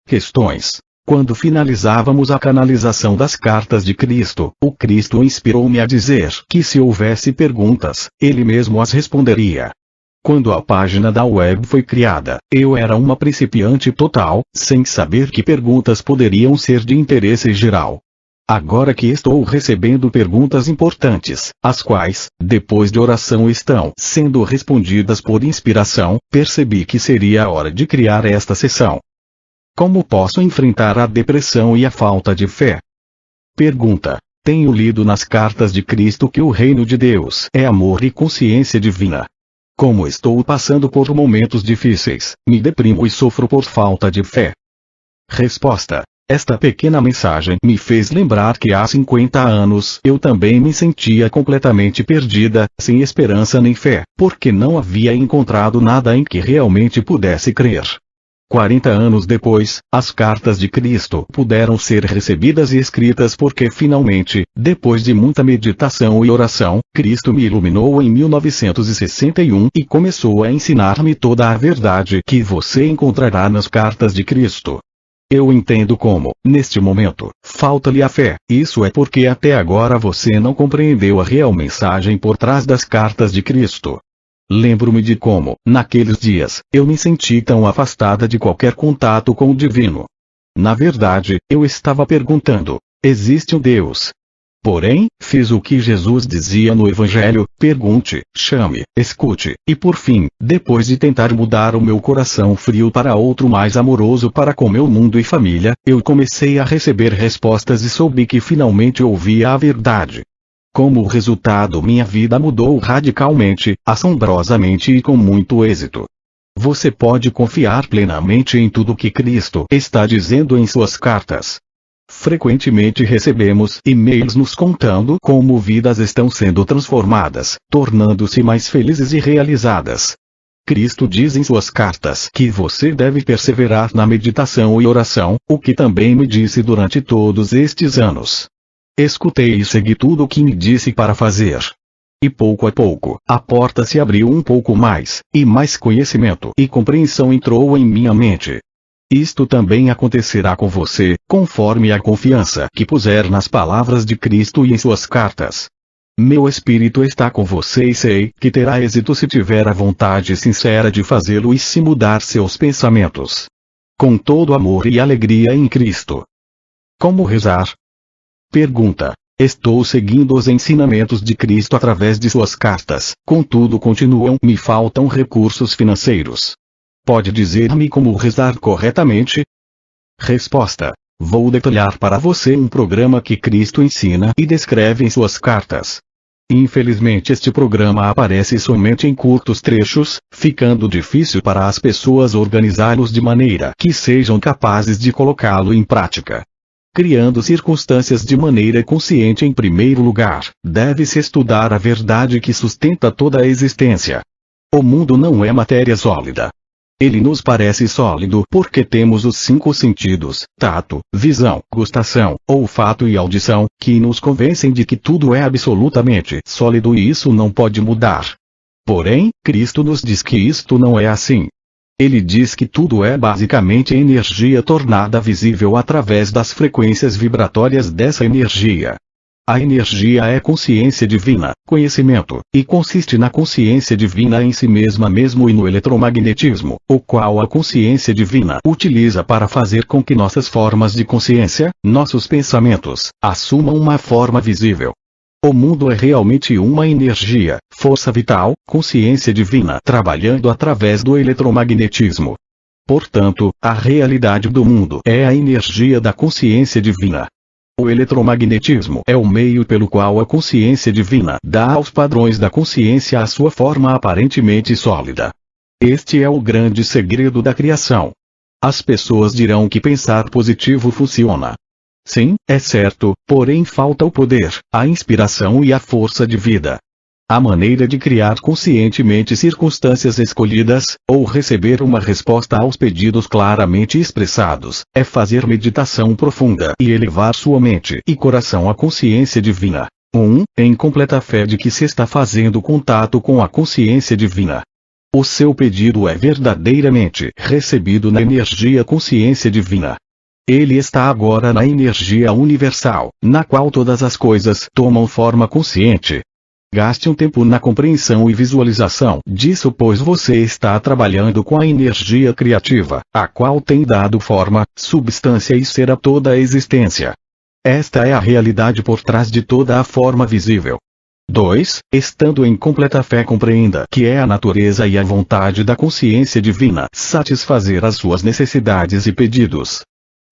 Questões. Quando finalizávamos a canalização das cartas de Cristo, o Cristo inspirou-me a dizer que se houvesse perguntas, ele mesmo as responderia. Quando a página da web foi criada, eu era uma principiante total, sem saber que perguntas poderiam ser de interesse geral. Agora que estou recebendo perguntas importantes, as quais, depois de oração estão sendo respondidas por inspiração, percebi que seria a hora de criar esta sessão. Como posso enfrentar a depressão e a falta de fé? Pergunta. Tenho lido nas cartas de Cristo que o reino de Deus é amor e consciência divina. Como estou passando por momentos difíceis, me deprimo e sofro por falta de fé. Resposta. Esta pequena mensagem me fez lembrar que há 50 anos eu também me sentia completamente perdida, sem esperança nem fé, porque não havia encontrado nada em que realmente pudesse crer. 40 anos depois, as cartas de Cristo puderam ser recebidas e escritas porque finalmente, depois de muita meditação e oração, Cristo me iluminou em 1961 e começou a ensinar-me toda a verdade que você encontrará nas cartas de Cristo. Eu entendo como, neste momento, falta-lhe a fé. Isso é porque até agora você não compreendeu a real mensagem por trás das cartas de Cristo. Lembro-me de como, naqueles dias, eu me senti tão afastada de qualquer contato com o divino. Na verdade, eu estava perguntando: existe um Deus? Porém, fiz o que Jesus dizia no Evangelho: pergunte, chame, escute, e por fim, depois de tentar mudar o meu coração frio para outro mais amoroso para com meu mundo e família, eu comecei a receber respostas e soube que finalmente ouvia a verdade. Como resultado, minha vida mudou radicalmente, assombrosamente e com muito êxito. Você pode confiar plenamente em tudo que Cristo está dizendo em suas cartas. Frequentemente recebemos e-mails nos contando como vidas estão sendo transformadas, tornando-se mais felizes e realizadas. Cristo diz em suas cartas que você deve perseverar na meditação e oração, o que também me disse durante todos estes anos. Escutei e segui tudo o que me disse para fazer. E pouco a pouco, a porta se abriu um pouco mais, e mais conhecimento e compreensão entrou em minha mente. Isto também acontecerá com você, conforme a confiança que puser nas palavras de Cristo e em suas cartas. Meu espírito está com você e sei que terá êxito se tiver a vontade sincera de fazê-lo e se mudar seus pensamentos. Com todo amor e alegria em Cristo. Como rezar? Pergunta. Estou seguindo os ensinamentos de Cristo através de suas cartas, contudo me faltam recursos financeiros. Pode dizer-me como rezar corretamente? Resposta. Vou detalhar para você um programa que Cristo ensina e descreve em suas cartas. Infelizmente este programa aparece somente em curtos trechos, ficando difícil para as pessoas organizá-los de maneira que sejam capazes de colocá-lo em prática. Criando circunstâncias de maneira consciente em primeiro lugar, deve-se estudar a verdade que sustenta toda a existência. O mundo não é matéria sólida. Ele nos parece sólido porque temos os 5 sentidos, tato, visão, gustação, olfato e audição, que nos convencem de que tudo é absolutamente sólido e isso não pode mudar. Porém, Cristo nos diz que isto não é assim. Ele diz que tudo é basicamente energia tornada visível através das frequências vibratórias dessa energia. A energia é consciência divina, conhecimento, e consiste na consciência divina em si mesma mesmo e no eletromagnetismo, o qual a consciência divina utiliza para fazer com que nossas formas de consciência, nossos pensamentos, assumam uma forma visível. O mundo é realmente uma energia, força vital, consciência divina trabalhando através do eletromagnetismo. Portanto, a realidade do mundo é a energia da consciência divina. O eletromagnetismo é o meio pelo qual a consciência divina dá aos padrões da consciência a sua forma aparentemente sólida. Este é o grande segredo da criação. As pessoas dirão que pensar positivo funciona. Sim, é certo, porém falta o poder, a inspiração e a força de vida. A maneira de criar conscientemente circunstâncias escolhidas, ou receber uma resposta aos pedidos claramente expressados, é fazer meditação profunda e elevar sua mente e coração à consciência divina. Em completa fé de que se está fazendo contato com a consciência divina. O seu pedido é verdadeiramente recebido na energia consciência divina. Ele está agora na energia universal, na qual todas as coisas tomam forma consciente. Gaste um tempo na compreensão e visualização disso, pois você está trabalhando com a energia criativa, a qual tem dado forma, substância e ser a toda a existência. Esta é a realidade por trás de toda a forma visível. 2. Estando em completa fé, compreenda que é a natureza e a vontade da consciência divina satisfazer as suas necessidades e pedidos.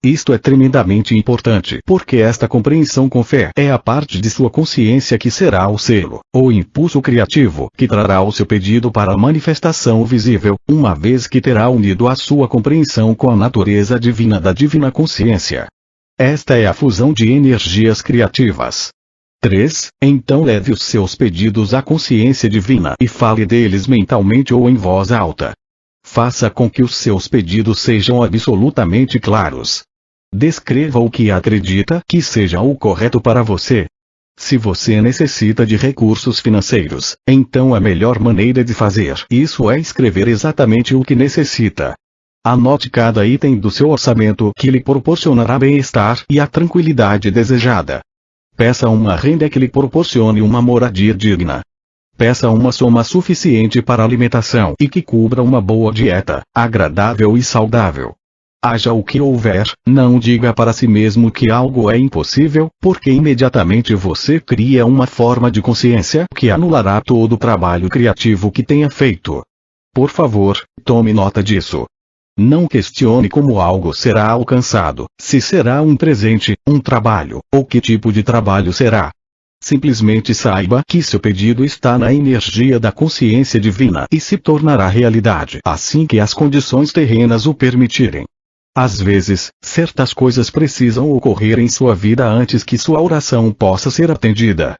Isto é tremendamente importante, porque esta compreensão com fé é a parte de sua consciência que será o selo, ou impulso criativo, que trará o seu pedido para a manifestação visível, uma vez que terá unido a sua compreensão com a natureza divina da divina consciência. Esta é a fusão de energias criativas. 3. Então leve os seus pedidos à consciência divina e fale deles mentalmente ou em voz alta. Faça com que os seus pedidos sejam absolutamente claros. Descreva o que acredita que seja o correto para você. Se você necessita de recursos financeiros, então a melhor maneira de fazer isso é escrever exatamente o que necessita. Anote cada item do seu orçamento que lhe proporcionará bem-estar e a tranquilidade desejada. Peça uma renda que lhe proporcione uma moradia digna. Peça uma soma suficiente para alimentação e que cubra uma boa dieta, agradável e saudável. Haja o que houver, não diga para si mesmo que algo é impossível, porque imediatamente você cria uma forma de consciência que anulará todo o trabalho criativo que tenha feito. Por favor, tome nota disso. Não questione como algo será alcançado, se será um presente, um trabalho, ou que tipo de trabalho será. Simplesmente saiba que seu pedido está na energia da consciência divina e se tornará realidade assim que as condições terrenas o permitirem. Às vezes, certas coisas precisam ocorrer em sua vida antes que sua oração possa ser atendida.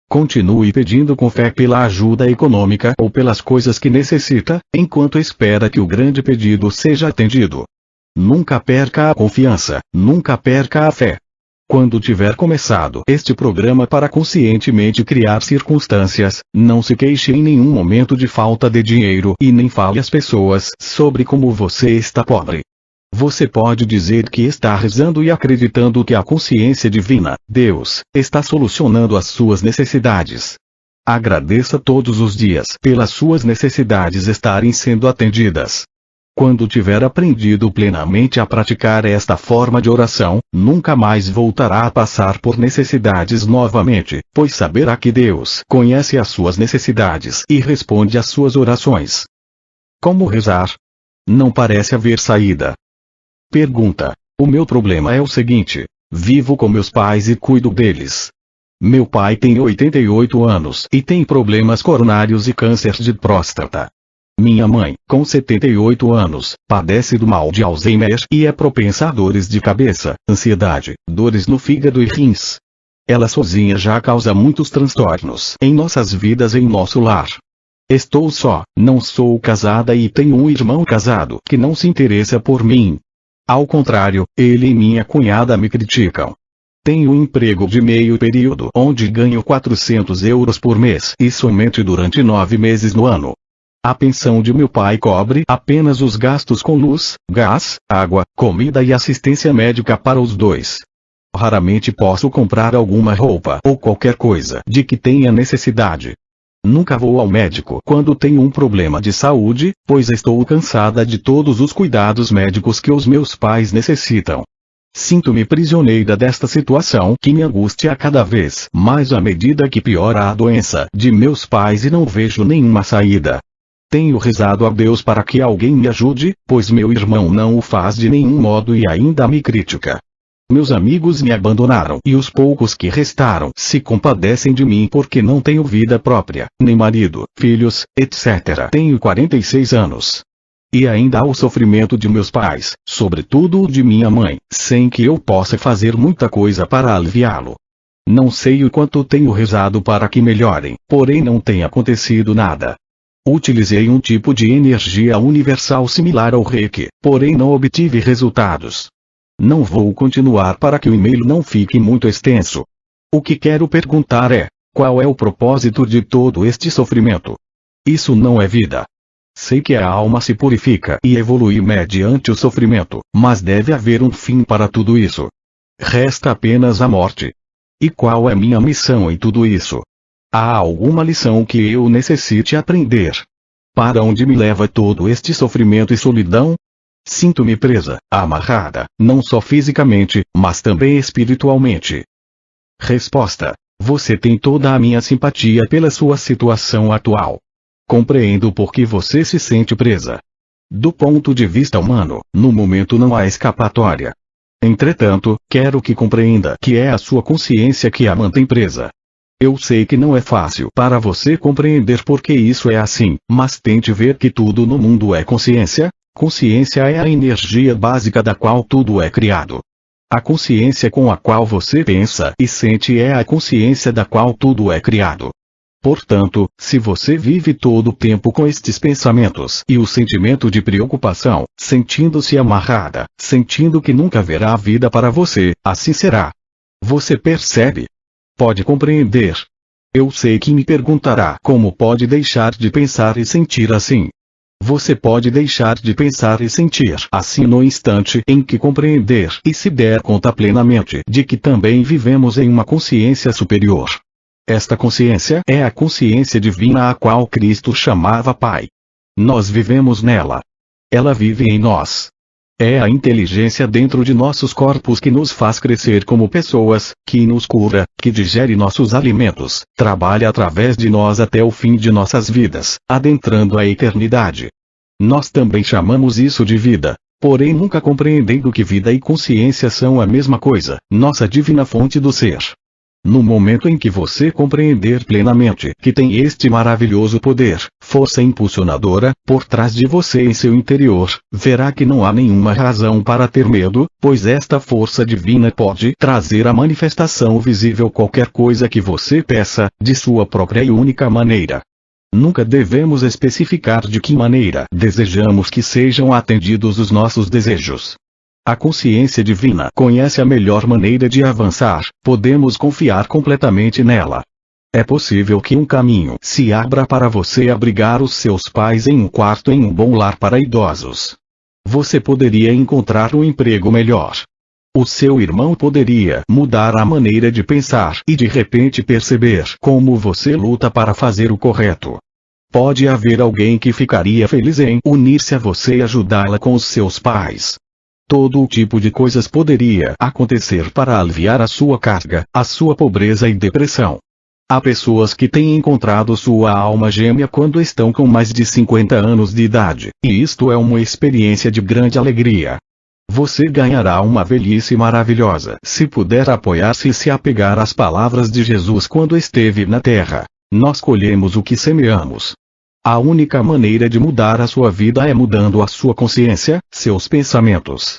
Continue pedindo com fé pela ajuda econômica ou pelas coisas que necessita, enquanto espera que o grande pedido seja atendido. Nunca perca a confiança, nunca perca a fé. Quando tiver começado este programa para conscientemente criar circunstâncias, não se queixe em nenhum momento de falta de dinheiro e nem fale às pessoas sobre como você está pobre. Você pode dizer que está rezando e acreditando que a consciência divina, Deus, está solucionando as suas necessidades. Agradeça todos os dias pelas suas necessidades estarem sendo atendidas. Quando tiver aprendido plenamente a praticar esta forma de oração, nunca mais voltará a passar por necessidades novamente, pois saberá que Deus conhece as suas necessidades e responde às suas orações. Como rezar? Não parece haver saída. Pergunta: o meu problema é o seguinte: vivo com meus pais e cuido deles. Meu pai tem 88 anos e tem problemas coronários e câncer de próstata. Minha mãe, com 78 anos, padece do mal de Alzheimer e é propensa a dores de cabeça, ansiedade, dores no fígado e rins. Ela sozinha já causa muitos transtornos em nossas vidas e em nosso lar. Estou só, não sou casada e tenho um irmão casado que não se interessa por mim. Ao contrário, ele e minha cunhada me criticam. Tenho um emprego de meio período onde ganho 400 euros por mês e somente durante 9 meses no ano. A pensão de meu pai cobre apenas os gastos com luz, gás, água, comida e assistência médica para os dois. Raramente posso comprar alguma roupa ou qualquer coisa de que tenha necessidade. Nunca vou ao médico quando tenho um problema de saúde, pois estou cansada de todos os cuidados médicos que os meus pais necessitam. Sinto-me prisioneira desta situação que me angustia cada vez mais à medida que piora a doença de meus pais e não vejo nenhuma saída. Tenho rezado a Deus para que alguém me ajude, pois meu irmão não o faz de nenhum modo e ainda me critica. Meus amigos me abandonaram e os poucos que restaram se compadecem de mim porque não tenho vida própria, nem marido, filhos, etc. Tenho 46 anos. E ainda há o sofrimento de meus pais, sobretudo o de minha mãe, sem que eu possa fazer muita coisa para aliviá-lo. Não sei o quanto tenho rezado para que melhorem, porém não tem acontecido nada. Utilizei um tipo de energia universal similar ao Reiki, porém não obtive resultados. Não vou continuar para que o e-mail não fique muito extenso. O que quero perguntar é: qual é o propósito de todo este sofrimento? Isso não é vida. Sei que a alma se purifica e evolui mediante o sofrimento, mas deve haver um fim para tudo isso. Resta apenas a morte. E qual é minha missão em tudo isso? Há alguma lição que eu necessite aprender? Para onde me leva todo este sofrimento e solidão? Sinto-me presa, amarrada, não só fisicamente, mas também espiritualmente. Resposta: você tem toda a minha simpatia pela sua situação atual. Compreendo por que você se sente presa. Do ponto de vista humano, no momento não há escapatória. Entretanto, quero que compreenda que é a sua consciência que a mantém presa. Eu sei que não é fácil para você compreender por que isso é assim, mas tente ver que tudo no mundo é consciência. Consciência é a energia básica da qual tudo é criado. A consciência com a qual você pensa e sente é a consciência da qual tudo é criado. Portanto, se você vive todo o tempo com estes pensamentos e o sentimento de preocupação, sentindo-se amarrada, sentindo que nunca haverá vida para você, assim será. Você percebe? Pode compreender? Eu sei que me perguntará como pode deixar de pensar e sentir assim. Você pode deixar de pensar e sentir assim no instante em que compreender e se der conta plenamente de que também vivemos em uma consciência superior. Esta consciência é a consciência divina a qual Cristo chamava Pai. Nós vivemos nela. Ela vive em nós. É a inteligência dentro de nossos corpos que nos faz crescer como pessoas, que nos cura, que digere nossos alimentos, trabalha através de nós até o fim de nossas vidas, adentrando a eternidade. Nós também chamamos isso de vida, porém nunca compreendendo que vida e consciência são a mesma coisa, nossa divina fonte do ser. No momento em que você compreender plenamente que tem este maravilhoso poder, força impulsionadora, por trás de você em seu interior, verá que não há nenhuma razão para ter medo, pois esta força divina pode trazer à manifestação visível qualquer coisa que você peça, de sua própria e única maneira. Nunca devemos especificar de que maneira desejamos que sejam atendidos os nossos desejos. A consciência divina conhece a melhor maneira de avançar, podemos confiar completamente nela. É possível que um caminho se abra para você abrigar os seus pais em um quarto em um bom lar para idosos. Você poderia encontrar um emprego melhor. O seu irmão poderia mudar a maneira de pensar e de repente perceber como você luta para fazer o correto. Pode haver alguém que ficaria feliz em unir-se a você e ajudá-la com os seus pais. Todo o tipo de coisas poderia acontecer para aliviar a sua carga, a sua pobreza e depressão. Há pessoas que têm encontrado sua alma gêmea quando estão com mais de 50 anos de idade, e isto é uma experiência de grande alegria. Você ganhará uma velhice maravilhosa se puder apoiar-se e se apegar às palavras de Jesus quando esteve na terra. Nós colhemos o que semeamos. A única maneira de mudar a sua vida é mudando a sua consciência, seus pensamentos.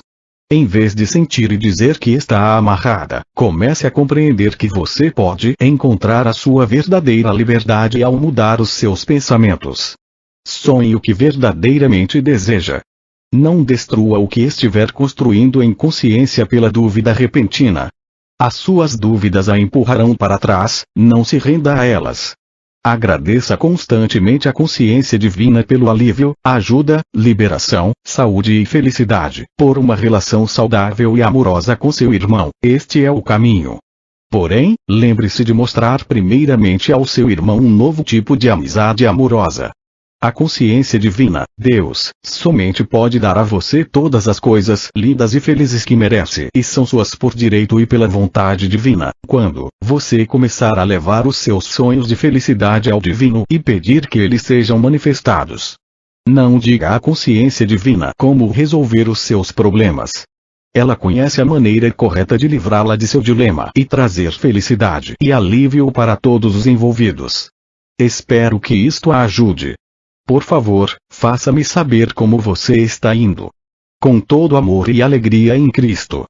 Em vez de sentir e dizer que está amarrada, comece a compreender que você pode encontrar a sua verdadeira liberdade ao mudar os seus pensamentos. Sonhe o que verdadeiramente deseja. Não destrua o que estiver construindo em consciência pela dúvida repentina. As suas dúvidas a empurrarão para trás, não se renda a elas. Agradeça constantemente a consciência divina pelo alívio, ajuda, liberação, saúde e felicidade, por uma relação saudável e amorosa com seu irmão. Este é o caminho. Porém, lembre-se de mostrar primeiramente ao seu irmão um novo tipo de amizade amorosa. A consciência divina, Deus, somente pode dar a você todas as coisas lindas e felizes que merece e são suas por direito e pela vontade divina, quando você começar a levar os seus sonhos de felicidade ao divino e pedir que eles sejam manifestados. Não diga à consciência divina como resolver os seus problemas. Ela conhece a maneira correta de livrá-la de seu dilema e trazer felicidade e alívio para todos os envolvidos. Espero que isto a ajude. Por favor, faça-me saber como você está indo. Com todo amor e alegria em Cristo.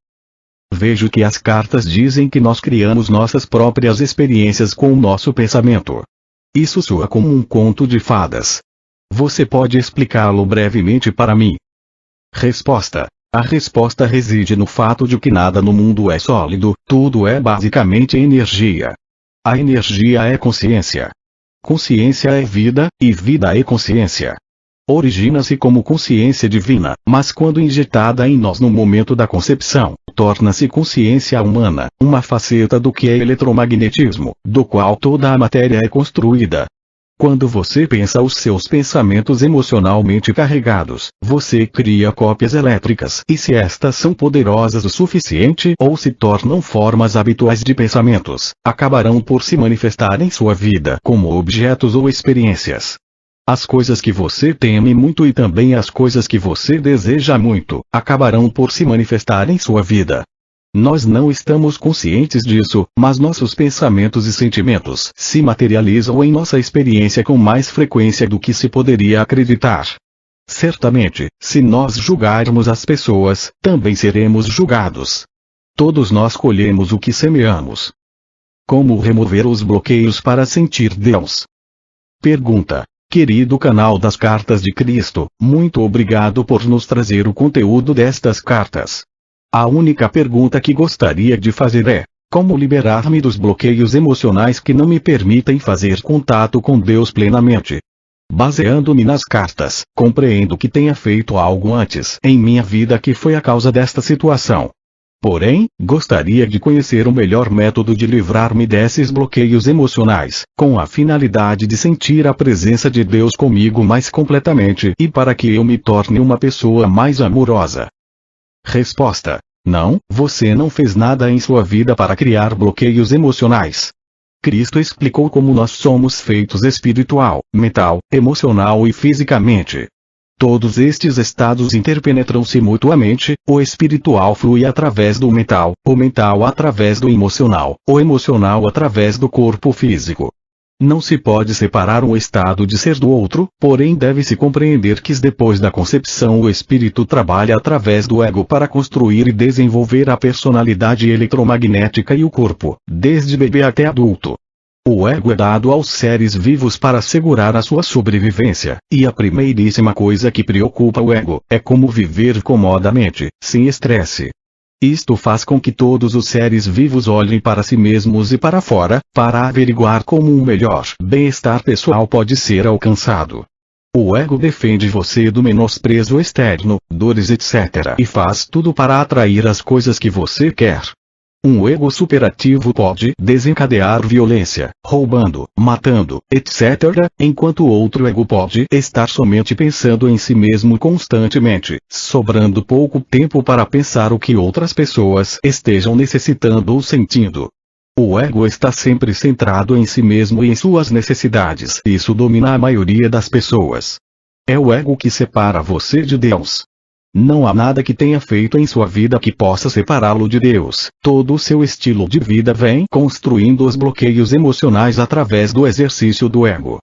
Vejo que as cartas dizem que nós criamos nossas próprias experiências com o nosso pensamento. Isso soa como um conto de fadas. Você pode explicá-lo brevemente para mim? Resposta. A resposta reside no fato de que nada no mundo é sólido, tudo é basicamente energia. A energia é consciência. Consciência é vida, e vida é consciência. Origina-se como consciência divina, mas quando injetada em nós no momento da concepção, torna-se consciência humana, uma faceta do que é eletromagnetismo, do qual toda a matéria é construída. Quando você pensa os seus pensamentos emocionalmente carregados, você cria cópias elétricas, e se estas são poderosas o suficiente ou se tornam formas habituais de pensamentos, acabarão por se manifestar em sua vida como objetos ou experiências. As coisas que você teme muito e também as coisas que você deseja muito, acabarão por se manifestar em sua vida. Nós não estamos conscientes disso, mas nossos pensamentos e sentimentos se materializam em nossa experiência com mais frequência do que se poderia acreditar. Certamente, se nós julgarmos as pessoas, também seremos julgados. Todos nós colhemos o que semeamos. Como remover os bloqueios para sentir Deus? Pergunta. Querido canal das Cartas de Cristo, muito obrigado por nos trazer o conteúdo destas cartas. A única pergunta que gostaria de fazer é: como liberar-me dos bloqueios emocionais que não me permitem fazer contato com Deus plenamente? Baseando-me nas cartas, compreendo que tenha feito algo antes em minha vida que foi a causa desta situação. Porém, gostaria de conhecer o melhor método de livrar-me desses bloqueios emocionais, com a finalidade de sentir a presença de Deus comigo mais completamente e para que eu me torne uma pessoa mais amorosa. Resposta: não, você não fez nada em sua vida para criar bloqueios emocionais. Cristo explicou como nós somos feitos espiritual, mental, emocional e fisicamente. Todos estes estados interpenetram-se mutuamente, o espiritual flui através do mental, o mental através do emocional, o emocional através do corpo físico. Não se pode separar um estado de ser do outro, porém deve-se compreender que depois da concepção o espírito trabalha através do ego para construir e desenvolver a personalidade eletromagnética e o corpo, desde bebê até adulto. O ego é dado aos seres vivos para assegurar a sua sobrevivência, e a primeiríssima coisa que preocupa o ego é como viver comodamente, sem estresse. Isto faz com que todos os seres vivos olhem para si mesmos e para fora, para averiguar como um melhor bem-estar pessoal pode ser alcançado. O ego defende você do menosprezo externo, dores etc. e faz tudo para atrair as coisas que você quer. Um ego superativo pode desencadear violência, roubando, matando, etc., enquanto outro ego pode estar somente pensando em si mesmo constantemente, sobrando pouco tempo para pensar o que outras pessoas estejam necessitando ou sentindo. O ego está sempre centrado em si mesmo e em suas necessidades. Isso domina a maioria das pessoas. É o ego que separa você de Deus. Não há nada que tenha feito em sua vida que possa separá-lo de Deus. Todo o seu estilo de vida vem construindo os bloqueios emocionais através do exercício do ego.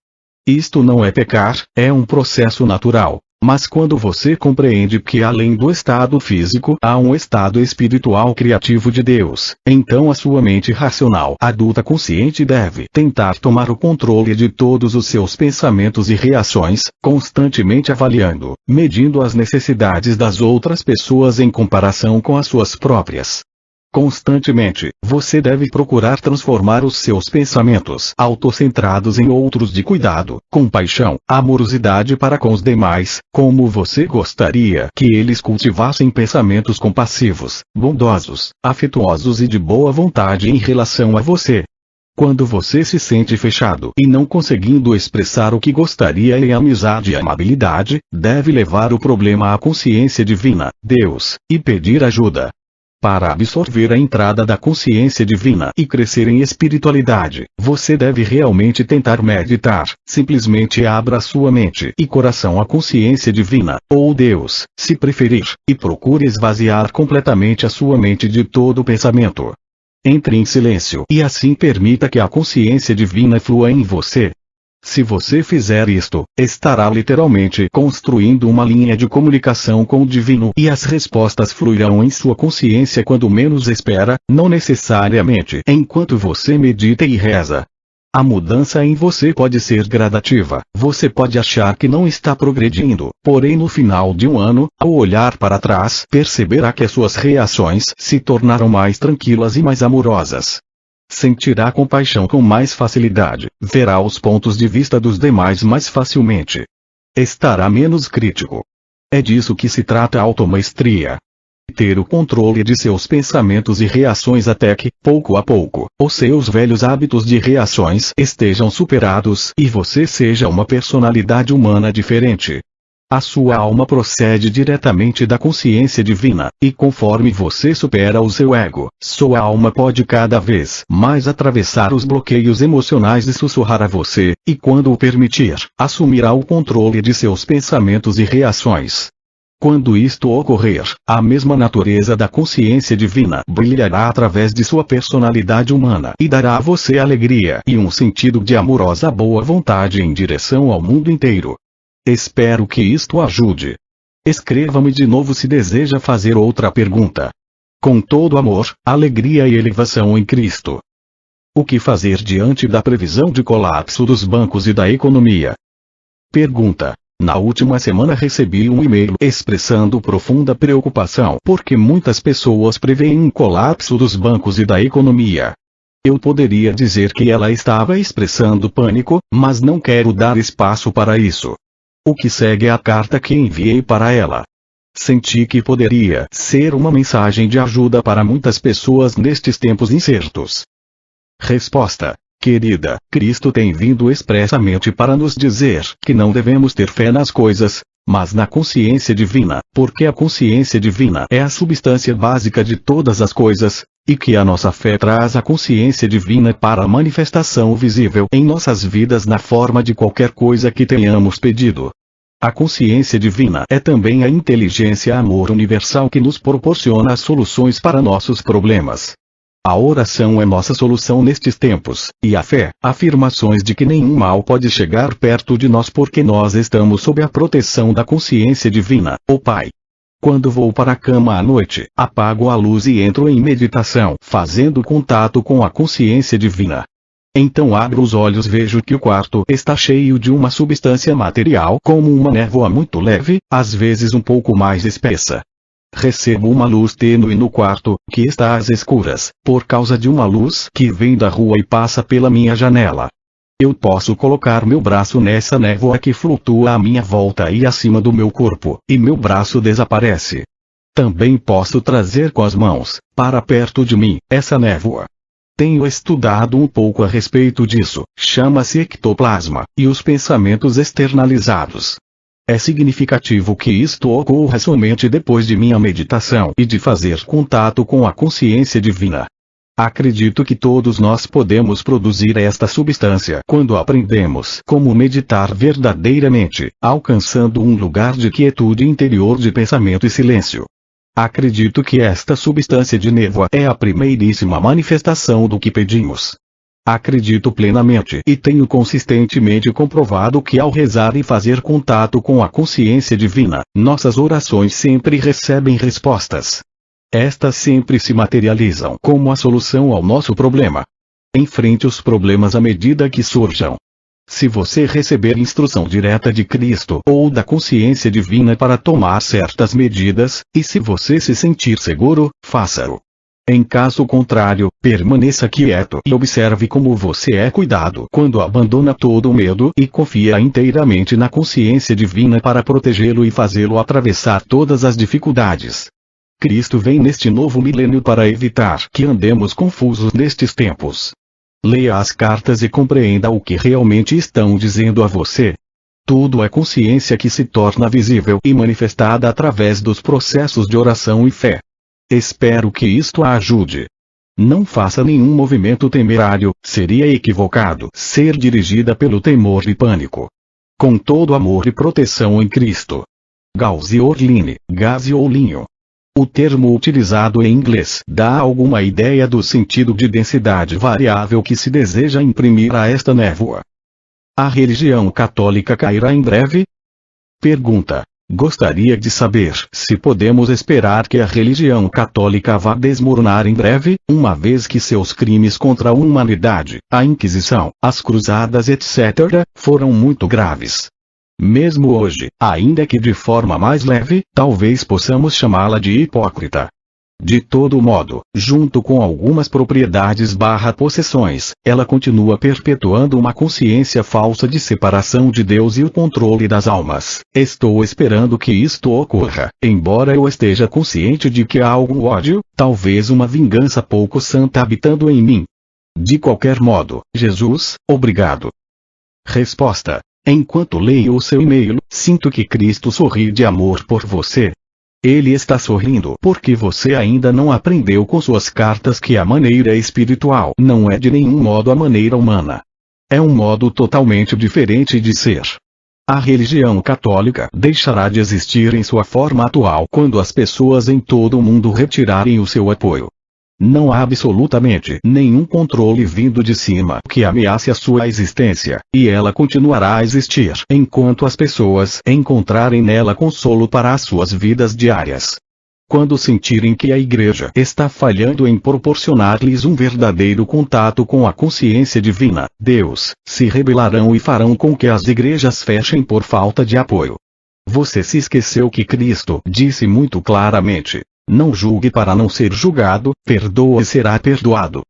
Isto não é pecar, é um processo natural. Mas quando você compreende que além do estado físico há um estado espiritual criativo de Deus, então a sua mente racional adulta consciente deve tentar tomar o controle de todos os seus pensamentos e reações, constantemente avaliando, medindo as necessidades das outras pessoas em comparação com as suas próprias. Constantemente, você deve procurar transformar os seus pensamentos autocentrados em outros de cuidado, compaixão, amorosidade para com os demais, como você gostaria que eles cultivassem pensamentos compassivos, bondosos, afetuosos e de boa vontade em relação a você. Quando você se sente fechado e não conseguindo expressar o que gostaria em amizade e amabilidade, deve levar o problema à consciência divina, Deus, e pedir ajuda. Para absorver a entrada da consciência divina e crescer em espiritualidade, você deve realmente tentar meditar. Simplesmente abra sua mente e coração à consciência divina, ou Deus, se preferir, e procure esvaziar completamente a sua mente de todo pensamento. Entre em silêncio e assim permita que a consciência divina flua em você. Se você fizer isto, estará literalmente construindo uma linha de comunicação com o divino e as respostas fluirão em sua consciência quando menos espera, não necessariamente enquanto você medita e reza. A mudança em você pode ser gradativa. Você pode achar que não está progredindo, porém no final de um ano, ao olhar para trás, perceberá que as suas reações se tornaram mais tranquilas e mais amorosas. Sentirá compaixão com mais facilidade, verá os pontos de vista dos demais mais facilmente. estará menos crítico. É disso que se trata a automaestria. Ter o controle de seus pensamentos e reações até que, pouco a pouco, os seus velhos hábitos de reações estejam superados e você seja uma personalidade humana diferente. A sua alma procede diretamente da consciência divina, e conforme você supera o seu ego, sua alma pode cada vez mais atravessar os bloqueios emocionais e sussurrar a você, e quando o permitir, assumirá o controle de seus pensamentos e reações. Quando isto ocorrer, a mesma natureza da consciência divina brilhará através de sua personalidade humana e dará a você alegria e um sentido de amorosa boa vontade em direção ao mundo inteiro. Espero que isto ajude. Escreva-me de novo se deseja fazer outra pergunta. Com todo amor, alegria e elevação em Cristo. O que fazer diante da previsão de colapso dos bancos e da economia? Pergunta. Na última semana recebi um e-mail expressando profunda preocupação porque muitas pessoas preveem um colapso dos bancos e da economia. Eu poderia dizer que ela estava expressando pânico, mas não quero dar espaço para isso. O que segue é a carta que enviei para ela. Senti que poderia ser uma mensagem de ajuda para muitas pessoas nestes tempos incertos. Resposta. Querida, Cristo tem vindo expressamente para nos dizer que não devemos ter fé nas coisas, mas na consciência divina, porque a consciência divina é a substância básica de todas as coisas, e que a nossa fé traz a consciência divina para a manifestação visível em nossas vidas na forma de qualquer coisa que tenhamos pedido. A consciência divina é também a inteligência amor universal que nos proporciona as soluções para nossos problemas. A oração é nossa solução nestes tempos, e a fé, afirmações de que nenhum mal pode chegar perto de nós porque nós estamos sob a proteção da consciência divina, o Pai. Quando vou para a cama à noite, apago a luz e entro em meditação, fazendo contato com a consciência divina. Então abro os olhos e vejo que o quarto está cheio de uma substância material como uma névoa muito leve, às vezes um pouco mais espessa. Recebo uma luz tênue no quarto, que está às escuras, por causa de uma luz que vem da rua e passa pela minha janela. Eu posso colocar meu braço nessa névoa que flutua à minha volta e acima do meu corpo, e meu braço desaparece. Também posso trazer com as mãos, para perto de mim, essa névoa. Tenho estudado um pouco a respeito disso, chama-se ectoplasma, e os pensamentos externalizados. É significativo que isto ocorra somente depois de minha meditação e de fazer contato com a consciência divina. Acredito que todos nós podemos produzir esta substância quando aprendemos como meditar verdadeiramente, alcançando um lugar de quietude interior de pensamento e silêncio. Acredito que esta substância de névoa é a primeiríssima manifestação do que pedimos. Acredito plenamente e tenho consistentemente comprovado que ao rezar e fazer contato com a consciência divina, nossas orações sempre recebem respostas. Estas sempre se materializam como a solução ao nosso problema. Enfrente os problemas à medida que surjam. Se você receber instrução direta de Cristo ou da consciência divina para tomar certas medidas, e se você se sentir seguro, faça-o. Em caso contrário, permaneça quieto e observe como você é cuidado quando abandona todo o medo e confia inteiramente na consciência divina para protegê-lo e fazê-lo atravessar todas as dificuldades. Cristo vem neste novo milênio para evitar que andemos confusos nestes tempos. Leia as cartas e compreenda o que realmente estão dizendo a você. Tudo é consciência que se torna visível e manifestada através dos processos de oração e fé. Espero que isto a ajude. Não faça nenhum movimento temerário, seria equivocado ser dirigida pelo temor e pânico. Com todo amor e proteção em Cristo. Gauzy Orline, Gazi ou linho. O termo utilizado em inglês dá alguma ideia do sentido de densidade variável que se deseja imprimir a esta névoa. A religião católica cairá em breve? Pergunta. Gostaria de saber se podemos esperar que a religião católica vá desmoronar em breve, uma vez que seus crimes contra a humanidade, a Inquisição, as cruzadas etc., foram muito graves. Mesmo hoje, ainda que de forma mais leve, talvez possamos chamá-la de hipócrita. De todo modo, junto com algumas propriedades/possessões, ela continua perpetuando uma consciência falsa de separação de Deus e o controle das almas. Estou esperando que isto ocorra, embora eu esteja consciente de que há algum ódio, talvez uma vingança pouco santa habitando em mim. De qualquer modo, Jesus, obrigado. Resposta: enquanto leio o seu e-mail, sinto que Cristo sorri de amor por você. Ele está sorrindo porque você ainda não aprendeu com suas cartas que a maneira espiritual não é de nenhum modo a maneira humana. É um modo totalmente diferente de ser. A religião católica deixará de existir em sua forma atual quando as pessoas em todo o mundo retirarem o seu apoio. Não há absolutamente nenhum controle vindo de cima que ameace a sua existência, e ela continuará a existir enquanto as pessoas encontrarem nela consolo para as suas vidas diárias. Quando sentirem que a Igreja está falhando em proporcionar-lhes um verdadeiro contato com a consciência divina, Deus, se rebelarão e farão com que as igrejas fechem por falta de apoio. Você se esqueceu que Cristo disse muito claramente: não julgue para não ser julgado, perdoa e será perdoado.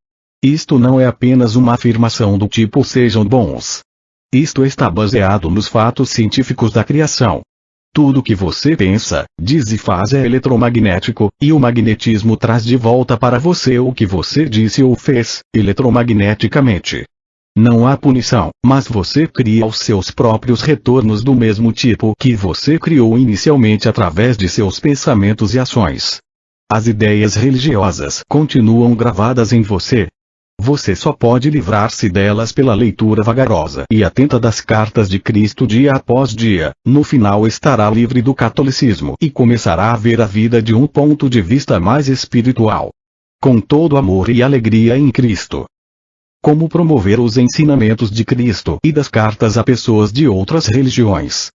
Isto não é apenas uma afirmação do tipo sejam bons. Isto está baseado nos fatos científicos da criação. Tudo que você pensa, diz e faz é eletromagnético, e o magnetismo traz de volta para você o que você disse ou fez, eletromagneticamente. Não há punição, mas você cria os seus próprios retornos do mesmo tipo que você criou inicialmente através de seus pensamentos e ações. As ideias religiosas continuam gravadas em você. Você só pode livrar-se delas pela leitura vagarosa e atenta das cartas de Cristo dia após dia. No final estará livre do catolicismo e começará a ver a vida de um ponto de vista mais espiritual. Com todo amor e alegria em Cristo. Como promover os ensinamentos de Cristo e das cartas a pessoas de outras religiões?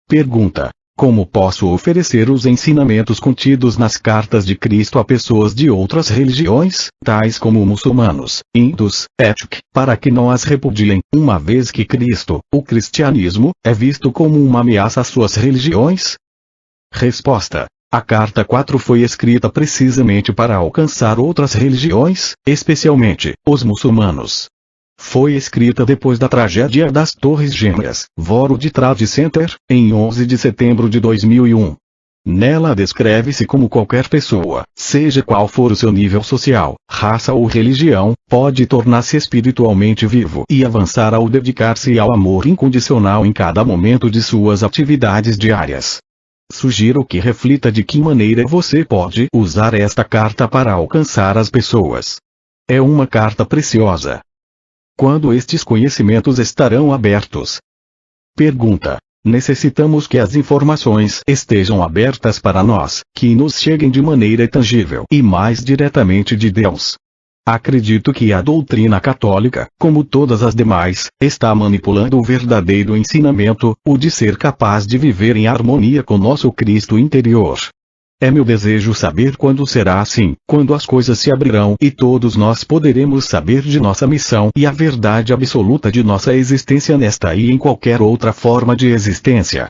Pergunta: como posso oferecer os ensinamentos contidos nas cartas de Cristo a pessoas de outras religiões, tais como muçulmanos, hindus, etc., para que não as repudiem, uma vez que Cristo, o cristianismo, é visto como uma ameaça às suas religiões? Resposta: a carta 4 foi escrita precisamente para alcançar outras religiões, especialmente os muçulmanos. Foi escrita depois da tragédia das Torres Gêmeas, World Trade Center, em 11 de setembro de 2001. Nela descreve-se como qualquer pessoa, seja qual for o seu nível social, raça ou religião, pode tornar-se espiritualmente vivo e avançar ao dedicar-se ao amor incondicional em cada momento de suas atividades diárias. Sugiro que reflita de que maneira você pode usar esta carta para alcançar as pessoas. É uma carta preciosa. Quando estes conhecimentos estarão abertos? Pergunta: necessitamos que as informações estejam abertas para nós, que nos cheguem de maneira tangível e mais diretamente de Deus. Acredito que a doutrina católica, como todas as demais, está manipulando o verdadeiro ensinamento, o de ser capaz de viver em harmonia com nosso Cristo interior. É meu desejo saber quando será assim, quando as coisas se abrirão e todos nós poderemos saber de nossa missão e a verdade absoluta de nossa existência nesta e em qualquer outra forma de existência.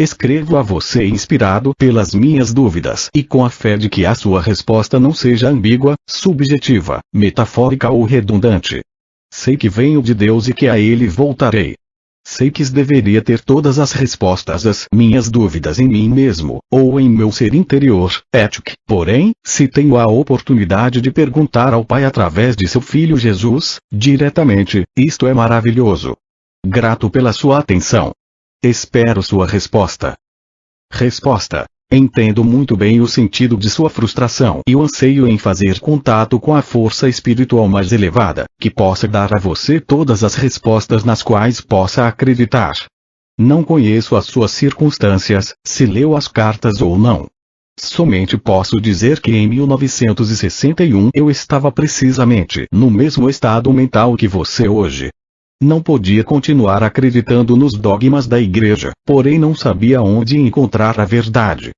Escrevo a você inspirado pelas minhas dúvidas e com a fé de que a sua resposta não seja ambígua, subjetiva, metafórica ou redundante. Sei que venho de Deus e que a Ele voltarei. Sei que deveria ter todas as respostas às minhas dúvidas em mim mesmo, ou em meu ser interior, etc. Porém, se tenho a oportunidade de perguntar ao Pai através de seu Filho Jesus, diretamente, isto é maravilhoso. Grato pela sua atenção. Espero sua resposta. Resposta: entendo muito bem o sentido de sua frustração e o anseio em fazer contato com a força espiritual mais elevada, que possa dar a você todas as respostas nas quais possa acreditar. Não conheço as suas circunstâncias, se leu as cartas ou não. Somente posso dizer que em 1961 eu estava precisamente no mesmo estado mental que você hoje. Não podia continuar acreditando nos dogmas da igreja, porém não sabia onde encontrar a verdade.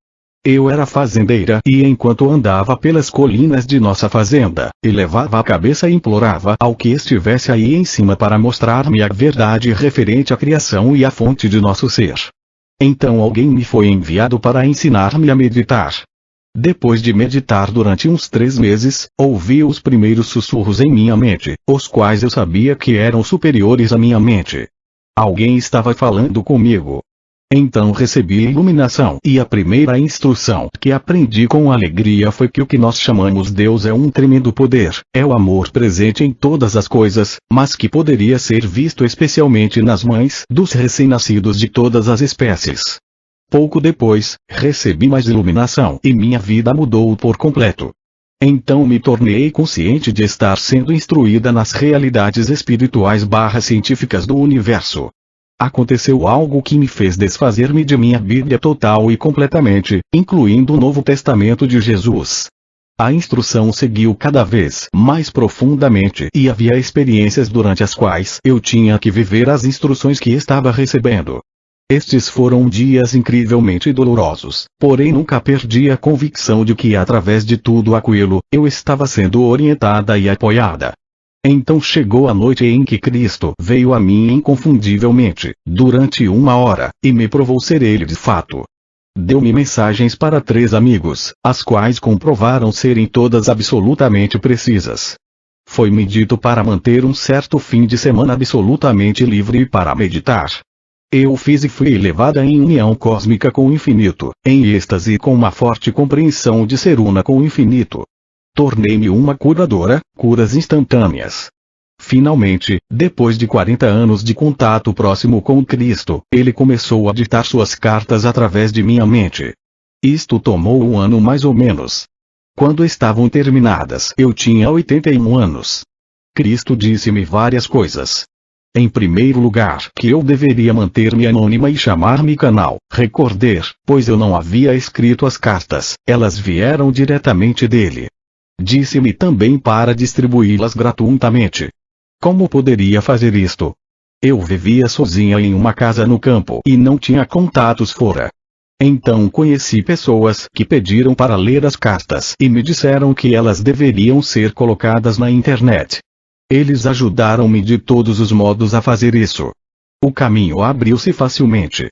Eu era fazendeira e enquanto andava pelas colinas de nossa fazenda, elevava a cabeça e implorava ao que estivesse aí em cima para mostrar-me a verdade referente à criação e à fonte de nosso ser. Então alguém me foi enviado para ensinar-me a meditar. Depois de meditar durante uns 3 meses, ouvi os primeiros sussurros em minha mente, os quais eu sabia que eram superiores à minha mente. Alguém estava falando comigo. Então recebi iluminação, e a primeira instrução que aprendi com alegria foi que o que nós chamamos Deus é um tremendo poder, é o amor presente em todas as coisas, mas que poderia ser visto especialmente nas mães dos recém-nascidos de todas as espécies. Pouco depois, recebi mais iluminação e minha vida mudou por completo. Então me tornei consciente de estar sendo instruída nas realidades espirituais/científicas do universo. Aconteceu algo que me fez desfazer-me de minha Bíblia total e completamente, incluindo o Novo Testamento de Jesus. A instrução seguiu cada vez mais profundamente e havia experiências durante as quais eu tinha que viver as instruções que estava recebendo. Estes foram dias incrivelmente dolorosos, porém nunca perdi a convicção de que através de tudo aquilo, eu estava sendo orientada e apoiada. Então chegou a noite em que Cristo veio a mim inconfundivelmente, durante 1 hora, e me provou ser Ele de fato. Deu-me mensagens para 3 amigos, as quais comprovaram serem todas absolutamente precisas. Foi-me dito para manter um certo fim de semana absolutamente livre e para meditar. Eu fiz e fui levada em união cósmica com o infinito, em êxtase com uma forte compreensão de ser una com o infinito. Tornei-me uma curadora, curas instantâneas. Finalmente, depois de 40 anos de contato próximo com Cristo, ele começou a ditar suas cartas através de minha mente. Isto tomou 1 ano mais ou menos. Quando estavam terminadas, eu tinha 81 anos. Cristo disse-me várias coisas. Em primeiro lugar, que eu deveria manter-me anônima e chamar-me Canal Recorder, pois eu não havia escrito as cartas, elas vieram diretamente dele. Disse-me também para distribuí-las gratuitamente. Como poderia fazer isto? Eu vivia sozinha em uma casa no campo e não tinha contatos fora. Então conheci pessoas que pediram para ler as cartas e me disseram que elas deveriam ser colocadas na internet. Eles ajudaram-me de todos os modos a fazer isso. O caminho abriu-se facilmente.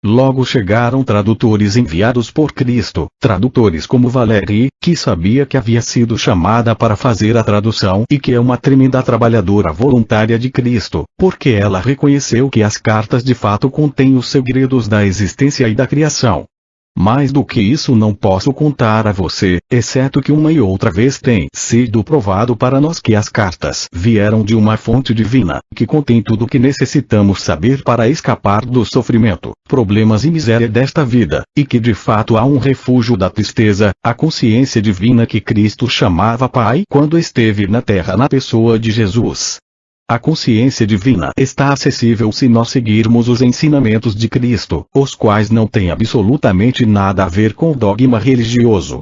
Logo chegaram tradutores enviados por Cristo, tradutores como Valérie, que sabia que havia sido chamada para fazer a tradução e que é uma tremenda trabalhadora voluntária de Cristo, porque ela reconheceu que as cartas de fato contêm os segredos da existência e da criação. Mais do que isso não posso contar a você, exceto que uma e outra vez tem sido provado para nós que as cartas vieram de uma fonte divina, que contém tudo o que necessitamos saber para escapar do sofrimento, problemas e miséria desta vida, e que de fato há um refúgio da tristeza, a consciência divina que Cristo chamava Pai quando esteve na terra na pessoa de Jesus. A consciência divina está acessível se nós seguirmos os ensinamentos de Cristo, os quais não têm absolutamente nada a ver com o dogma religioso.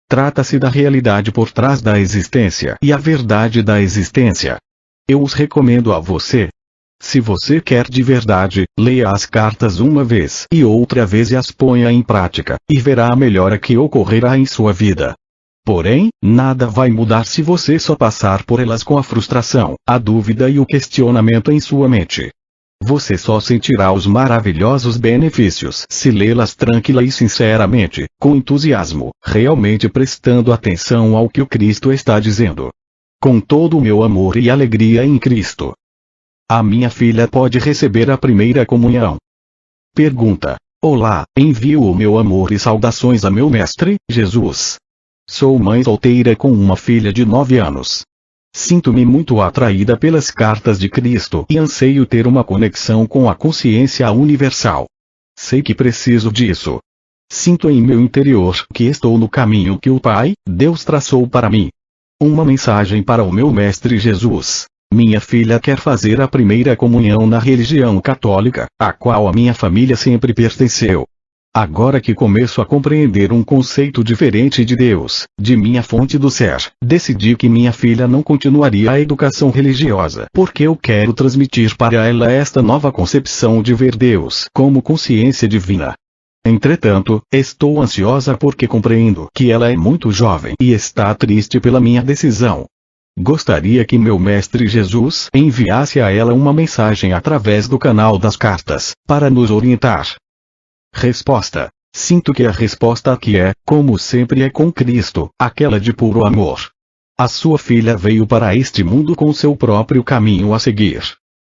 Trata-se da realidade por trás da existência e a verdade da existência. Eu os recomendo a você. Se você quer de verdade, leia as cartas uma vez e outra vez e as ponha em prática, e verá a melhora que ocorrerá em sua vida. Porém, nada vai mudar se você só passar por elas com a frustração, a dúvida e o questionamento em sua mente. Você só sentirá os maravilhosos benefícios se lê-las tranquila e sinceramente, com entusiasmo, realmente prestando atenção ao que o Cristo está dizendo. Com todo o meu amor e alegria em Cristo. A minha filha pode receber a primeira comunhão. Pergunta. Olá, envio o meu amor e saudações a meu Mestre, Jesus. Sou mãe solteira com uma filha de 9 anos. Sinto-me muito atraída pelas cartas de Cristo e anseio ter uma conexão com a consciência universal. Sei que preciso disso. Sinto em meu interior que estou no caminho que o Pai, Deus traçou para mim. Uma mensagem para o meu Mestre Jesus. Minha filha quer fazer a primeira comunhão na religião católica, a qual a minha família sempre pertenceu. Agora que começo a compreender um conceito diferente de Deus, de minha fonte do ser, decidi que minha filha não continuaria a educação religiosa, porque eu quero transmitir para ela esta nova concepção de ver Deus como consciência divina. Entretanto, estou ansiosa porque compreendo que ela é muito jovem e está triste pela minha decisão. Gostaria que meu Mestre Jesus enviasse a ela uma mensagem através do canal das cartas, para nos orientar. Resposta. Sinto que a resposta aqui é, como sempre é com Cristo, aquela de puro amor. A sua filha veio para este mundo com seu próprio caminho a seguir.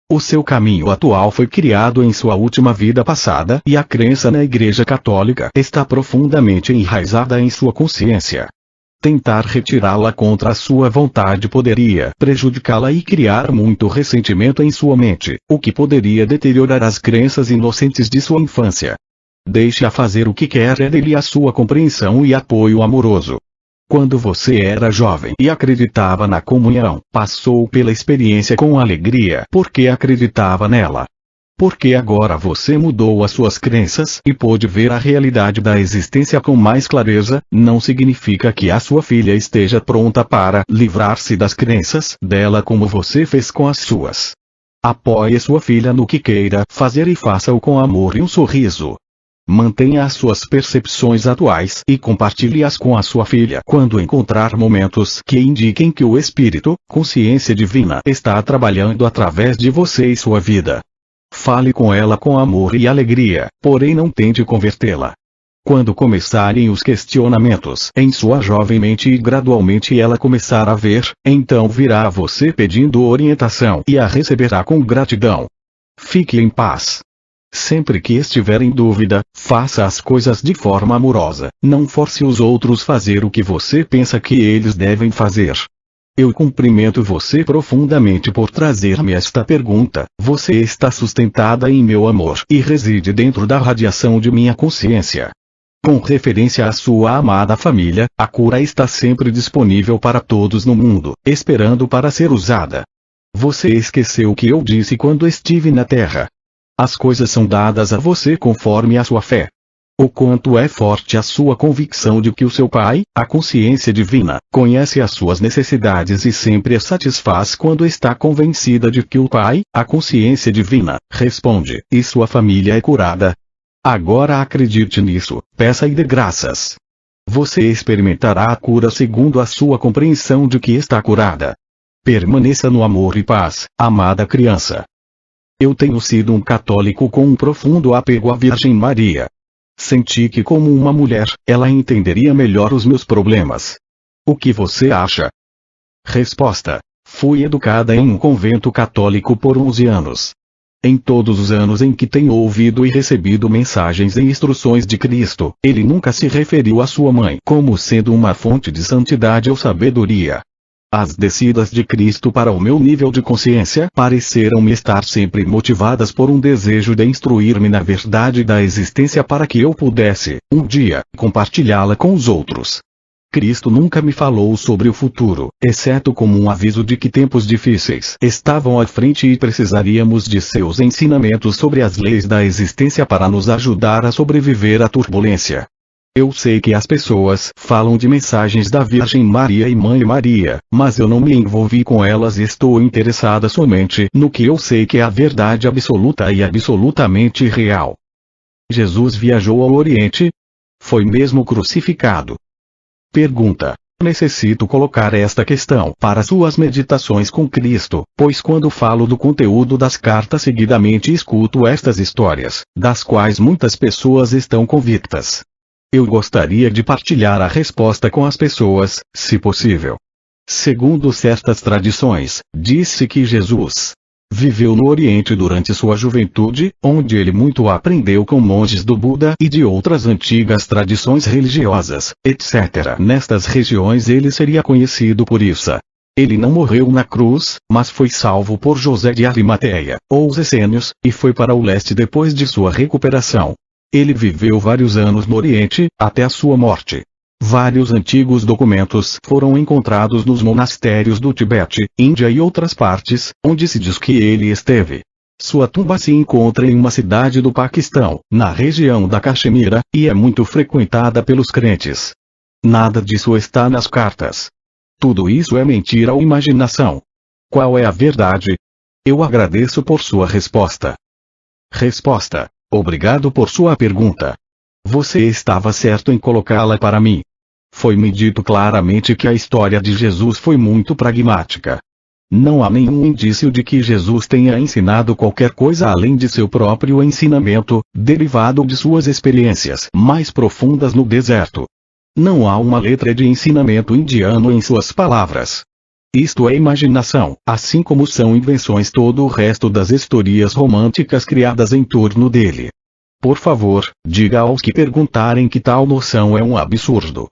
O seu caminho atual foi criado em sua última vida passada e a crença na Igreja Católica está profundamente enraizada em sua consciência. Tentar retirá-la contra a sua vontade poderia prejudicá-la e criar muito ressentimento em sua mente, o que poderia deteriorar as crenças inocentes de sua infância. Deixe-a fazer o que quer, é dele a sua compreensão e apoio amoroso. Quando você era jovem e acreditava na comunhão, passou pela experiência com alegria porque acreditava nela. Porque agora você mudou as suas crenças e pôde ver a realidade da existência com mais clareza, não significa que a sua filha esteja pronta para livrar-se das crenças dela como você fez com as suas. Apoie sua filha no que queira fazer e faça-o com amor e um sorriso. Mantenha as suas percepções atuais e compartilhe-as com a sua filha quando encontrar momentos que indiquem que o Espírito, consciência divina, está trabalhando através de você e sua vida. Fale com ela com amor e alegria, porém não tente convertê-la. Quando começarem os questionamentos em sua jovem mente e gradualmente ela começar a ver, então virá a você pedindo orientação e a receberá com gratidão. Fique em paz. Sempre que estiver em dúvida, faça as coisas de forma amorosa, não force os outros a fazer o que você pensa que eles devem fazer. Eu cumprimento você profundamente por trazer-me esta pergunta. Você está sustentada em meu amor e reside dentro da radiação de minha consciência. Com referência à sua amada família, a cura está sempre disponível para todos no mundo, esperando para ser usada. Você esqueceu o que eu disse quando estive na Terra. As coisas são dadas a você conforme a sua fé. O quanto é forte a sua convicção de que o seu Pai, a consciência divina, conhece as suas necessidades e sempre a satisfaz quando está convencida de que o Pai, a consciência divina, responde, e sua família é curada. Agora acredite nisso, peça e dê graças. Você experimentará a cura segundo a sua compreensão de que está curada. Permaneça no amor e paz, amada criança. Eu tenho sido um católico com um profundo apego à Virgem Maria. Senti que como uma mulher, ela entenderia melhor os meus problemas. O que você acha? Resposta: fui educada em um convento católico por 11 anos. Em todos os anos em que tenho ouvido e recebido mensagens e instruções de Cristo, ele nunca se referiu à sua mãe como sendo uma fonte de santidade ou sabedoria. As descidas de Cristo para o meu nível de consciência pareceram-me estar sempre motivadas por um desejo de instruir-me na verdade da existência para que eu pudesse, um dia, compartilhá-la com os outros. Cristo nunca me falou sobre o futuro, exceto como um aviso de que tempos difíceis estavam à frente e precisaríamos de seus ensinamentos sobre as leis da existência para nos ajudar a sobreviver à turbulência. Eu sei que as pessoas falam de mensagens da Virgem Maria e Mãe Maria, mas eu não me envolvi com elas e estou interessada somente no que eu sei que é a verdade absoluta e absolutamente real. Jesus viajou ao Oriente? Foi mesmo crucificado? Pergunta: necessito colocar esta questão para suas meditações com Cristo, pois quando falo do conteúdo das cartas seguidamente escuto estas histórias, das quais muitas pessoas estão convictas. Eu gostaria de partilhar a resposta com as pessoas, se possível. Segundo certas tradições, diz-se que Jesus viveu no Oriente durante sua juventude, onde ele muito aprendeu com monges do Buda e de outras antigas tradições religiosas, etc. Nestas regiões ele seria conhecido por isso. Ele não morreu na cruz, mas foi salvo por José de Arimateia, ou os essênios, e foi para o leste depois de sua recuperação. Ele viveu vários anos no Oriente, até a sua morte. Vários antigos documentos foram encontrados nos monastérios do Tibete, Índia e outras partes, onde se diz que ele esteve. Sua tumba se encontra em uma cidade do Paquistão, na região da Caxemira, e é muito frequentada pelos crentes. Nada disso está nas cartas. Tudo isso é mentira ou imaginação. Qual é a verdade? Eu agradeço por sua resposta. Resposta: obrigado por sua pergunta. Você estava certo em colocá-la para mim. Foi-me dito claramente que a história de Jesus foi muito pragmática. Não há nenhum indício de que Jesus tenha ensinado qualquer coisa além de seu próprio ensinamento, derivado de suas experiências mais profundas no deserto. Não há uma letra de ensinamento indiano em suas palavras. Isto é imaginação, assim como são invenções todo o resto das histórias românticas criadas em torno dele. Por favor, diga aos que perguntarem que tal noção é um absurdo.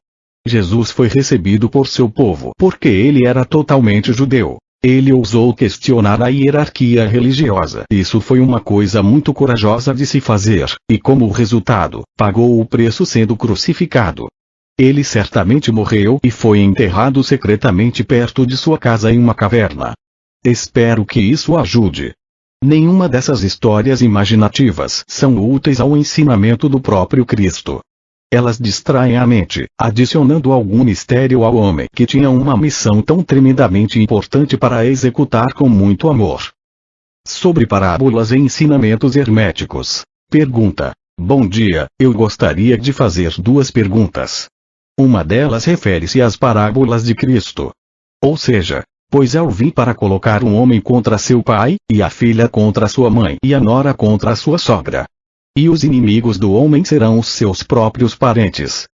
Jesus foi recebido por seu povo porque ele era totalmente judeu. Ele ousou questionar a hierarquia religiosa. Isso foi uma coisa muito corajosa de se fazer, e como resultado, pagou o preço sendo crucificado. Ele certamente morreu e foi enterrado secretamente perto de sua casa em uma caverna. Espero que isso ajude. Nenhuma dessas histórias imaginativas são úteis ao ensinamento do próprio Cristo. Elas distraem a mente, adicionando algum mistério ao homem que tinha uma missão tão tremendamente importante para executar com muito amor. Sobre parábolas e ensinamentos herméticos. Pergunta. Bom dia, eu gostaria de fazer duas perguntas. Uma delas refere-se às parábolas de Cristo. Ou seja, pois eu vim para colocar um homem contra seu pai, e a filha contra sua mãe e a nora contra a sua sogra. E os inimigos do homem serão os seus próprios parentes.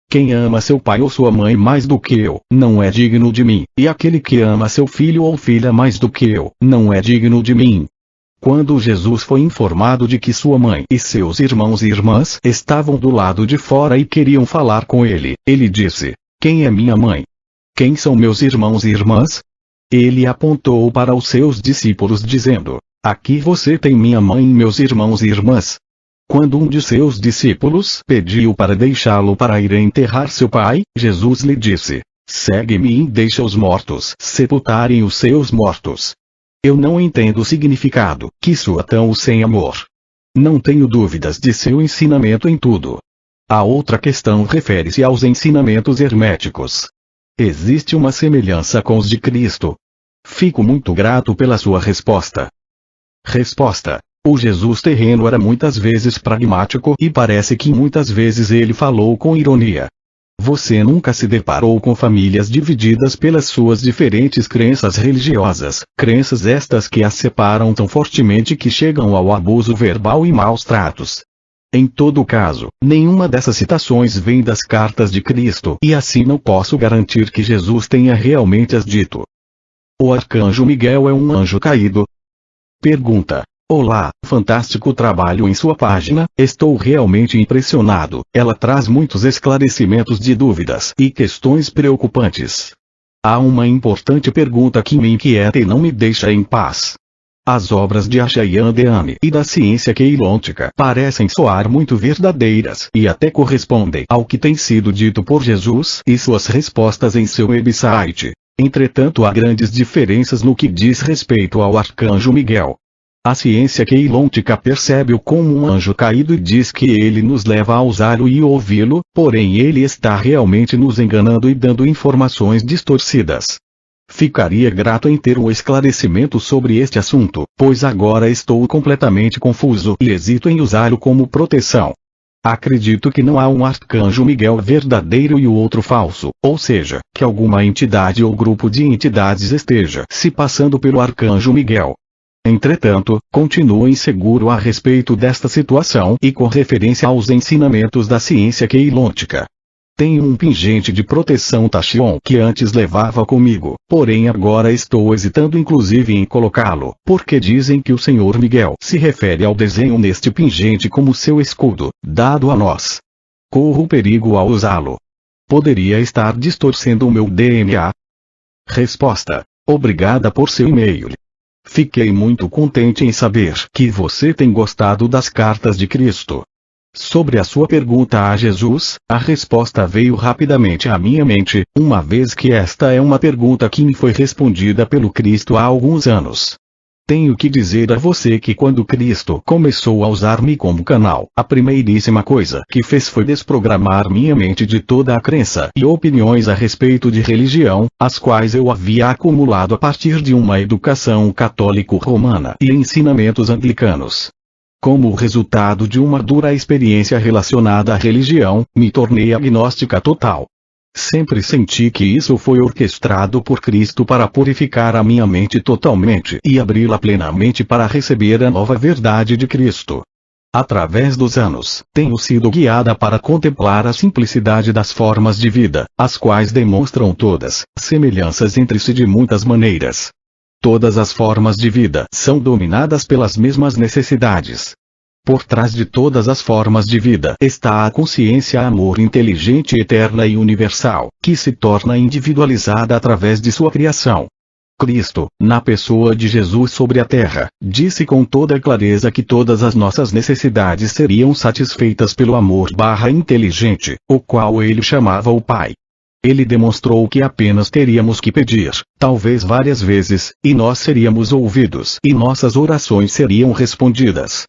Quem ama seu pai ou sua mãe mais do que eu, não é digno de mim, e aquele que ama seu filho ou filha mais do que eu, não é digno de mim. Quando Jesus foi informado de que sua mãe e seus irmãos e irmãs estavam do lado de fora e queriam falar com ele, ele disse: Quem é minha mãe? Quem são meus irmãos e irmãs? Ele apontou para os seus discípulos dizendo: Aqui você tem minha mãe e meus irmãos e irmãs. Quando um de seus discípulos pediu para deixá-lo para ir enterrar seu pai, Jesus lhe disse: Segue-me e deixa os mortos sepultarem os seus mortos. Eu não entendo o significado que soa tão sem amor. Não tenho dúvidas de seu ensinamento em tudo. A outra questão refere-se aos ensinamentos herméticos. Existe uma semelhança com os de Cristo? Fico muito grato pela sua resposta. Resposta. O Jesus terreno era muitas vezes pragmático e parece que muitas vezes ele falou com ironia. Você nunca se deparou com famílias divididas pelas suas diferentes crenças religiosas, crenças estas que as separam tão fortemente que chegam ao abuso verbal e maus tratos. Em todo caso, nenhuma dessas citações vem das cartas de Cristo e assim não posso garantir que Jesus tenha realmente as dito. O arcanjo Miguel é um anjo caído? Pergunta. Olá, fantástico trabalho em sua página, estou realmente impressionado, ela traz muitos esclarecimentos de dúvidas e questões preocupantes. Há uma importante pergunta que me inquieta e não me deixa em paz. As obras de Ashayandeyani e da ciência queilôntica parecem soar muito verdadeiras e até correspondem ao que tem sido dito por Jesus e suas respostas em seu website. Entretanto, há grandes diferenças no que diz respeito ao arcanjo Miguel. A ciência queilôntica percebe-o como um anjo caído e diz que ele nos leva a usá-lo e ouvi-lo, porém ele está realmente nos enganando e dando informações distorcidas. Ficaria grato em ter um esclarecimento sobre este assunto, pois agora estou completamente confuso e hesito em usá-lo como proteção. Acredito que não há um arcanjo Miguel verdadeiro e o outro falso, ou seja, que alguma entidade ou grupo de entidades esteja se passando pelo arcanjo Miguel. Entretanto, continuo inseguro a respeito desta situação e com referência aos ensinamentos da ciência queilôntica. Tenho um pingente de proteção Tachion que antes levava comigo, porém agora estou hesitando inclusive em colocá-lo, porque dizem que o Senhor Miguel se refere ao desenho neste pingente como seu escudo, dado a nós. Corro perigo ao usá-lo. Poderia estar distorcendo o meu DNA? Resposta. Obrigada por seu e-mail. Fiquei muito contente em saber que você tem gostado das cartas de Cristo. Sobre a sua pergunta a Jesus, a resposta veio rapidamente à minha mente, uma vez que esta é uma pergunta que me foi respondida pelo Cristo há alguns anos. Tenho que dizer a você que quando Cristo começou a usar-me como canal, a primeiríssima coisa que fez foi desprogramar minha mente de toda a crença e opiniões a respeito de religião, as quais eu havia acumulado a partir de uma educação católico-romana e ensinamentos anglicanos. Como resultado de uma dura experiência relacionada à religião, me tornei agnóstica total. Sempre senti que isso foi orquestrado por Cristo para purificar a minha mente totalmente e abri-la plenamente para receber a nova verdade de Cristo. Através dos anos, tenho sido guiada para contemplar a simplicidade das formas de vida, as quais demonstram todas semelhanças entre si de muitas maneiras. Todas as formas de vida são dominadas pelas mesmas necessidades. Por trás de todas as formas de vida está a consciência amor inteligente eterna e universal, que se torna individualizada através de sua criação. Cristo, na pessoa de Jesus sobre a terra, disse com toda clareza que todas as nossas necessidades seriam satisfeitas pelo amor inteligente, o qual ele chamava o Pai. Ele demonstrou que apenas teríamos que pedir, talvez várias vezes, e nós seríamos ouvidos e nossas orações seriam respondidas.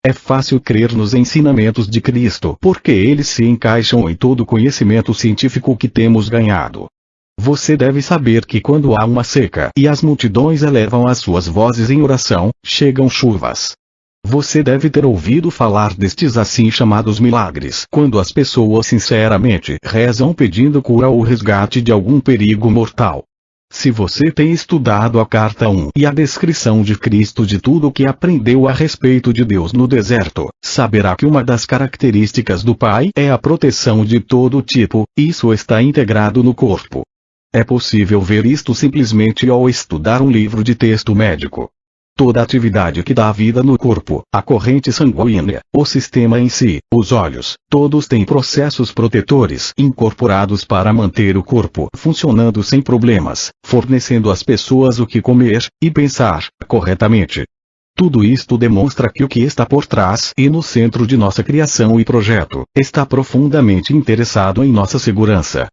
É fácil crer nos ensinamentos de Cristo porque eles se encaixam em todo o conhecimento científico que temos ganhado. Você deve saber que quando há uma seca e as multidões elevam as suas vozes em oração, chegam chuvas. Você deve ter ouvido falar destes assim chamados milagres quando as pessoas sinceramente rezam pedindo cura ou resgate de algum perigo mortal. Se você tem estudado a carta 1 e a descrição de Cristo de tudo o que aprendeu a respeito de Deus no deserto, saberá que uma das características do Pai é a proteção de todo tipo, isso está integrado no corpo. É possível ver isto simplesmente ao estudar um livro de texto médico. Toda atividade que dá vida no corpo, a corrente sanguínea, o sistema em si, os olhos, todos têm processos protetores incorporados para manter o corpo funcionando sem problemas, fornecendo às pessoas o que comer e pensar corretamente. Tudo isto demonstra que o que está por trás e no centro de nossa criação e projeto, está profundamente interessado em nossa segurança.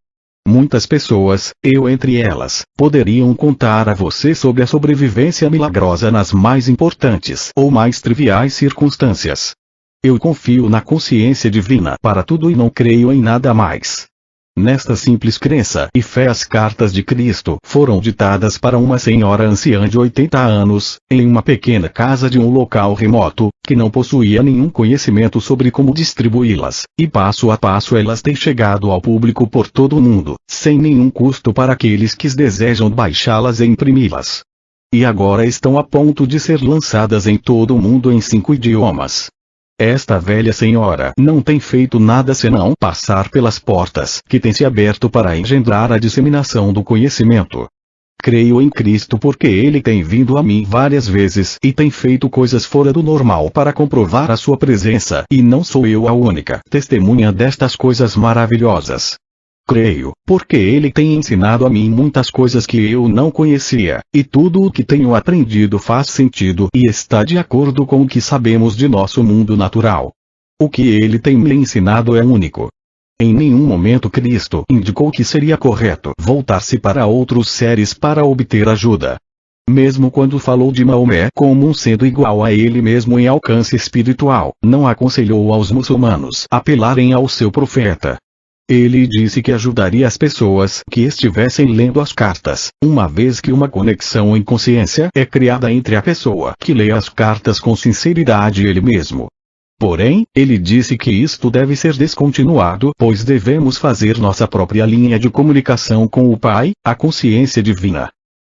Muitas pessoas, eu entre elas, poderiam contar a você sobre a sobrevivência milagrosa nas mais importantes ou mais triviais circunstâncias. Eu confio na consciência divina para tudo e não creio em nada mais. Nesta simples crença e fé as cartas de Cristo foram ditadas para uma senhora anciã de 80 anos, em uma pequena casa de um local remoto, que não possuía nenhum conhecimento sobre como distribuí-las, e passo a passo elas têm chegado ao público por todo o mundo, sem nenhum custo para aqueles que desejam baixá-las e imprimi-las. E agora estão a ponto de ser lançadas em todo o mundo em 5 idiomas. Esta velha senhora não tem feito nada senão passar pelas portas que têm se aberto para engendrar a disseminação do conhecimento. Creio em Cristo porque ele tem vindo a mim várias vezes e tem feito coisas fora do normal para comprovar a sua presença e não sou eu a única testemunha destas coisas maravilhosas. Creio, porque ele tem ensinado a mim muitas coisas que eu não conhecia, e tudo o que tenho aprendido faz sentido e está de acordo com o que sabemos de nosso mundo natural. O que ele tem me ensinado é único. Em nenhum momento Cristo indicou que seria correto voltar-se para outros seres para obter ajuda. Mesmo quando falou de Maomé como um sendo igual a ele mesmo em alcance espiritual, não aconselhou aos muçulmanos apelarem ao seu profeta. Ele disse que ajudaria as pessoas que estivessem lendo as cartas, uma vez que uma conexão em consciência é criada entre a pessoa que lê as cartas com sinceridade e ele mesmo. Porém, ele disse que isto deve ser descontinuado, pois devemos fazer nossa própria linha de comunicação com o Pai, a consciência divina.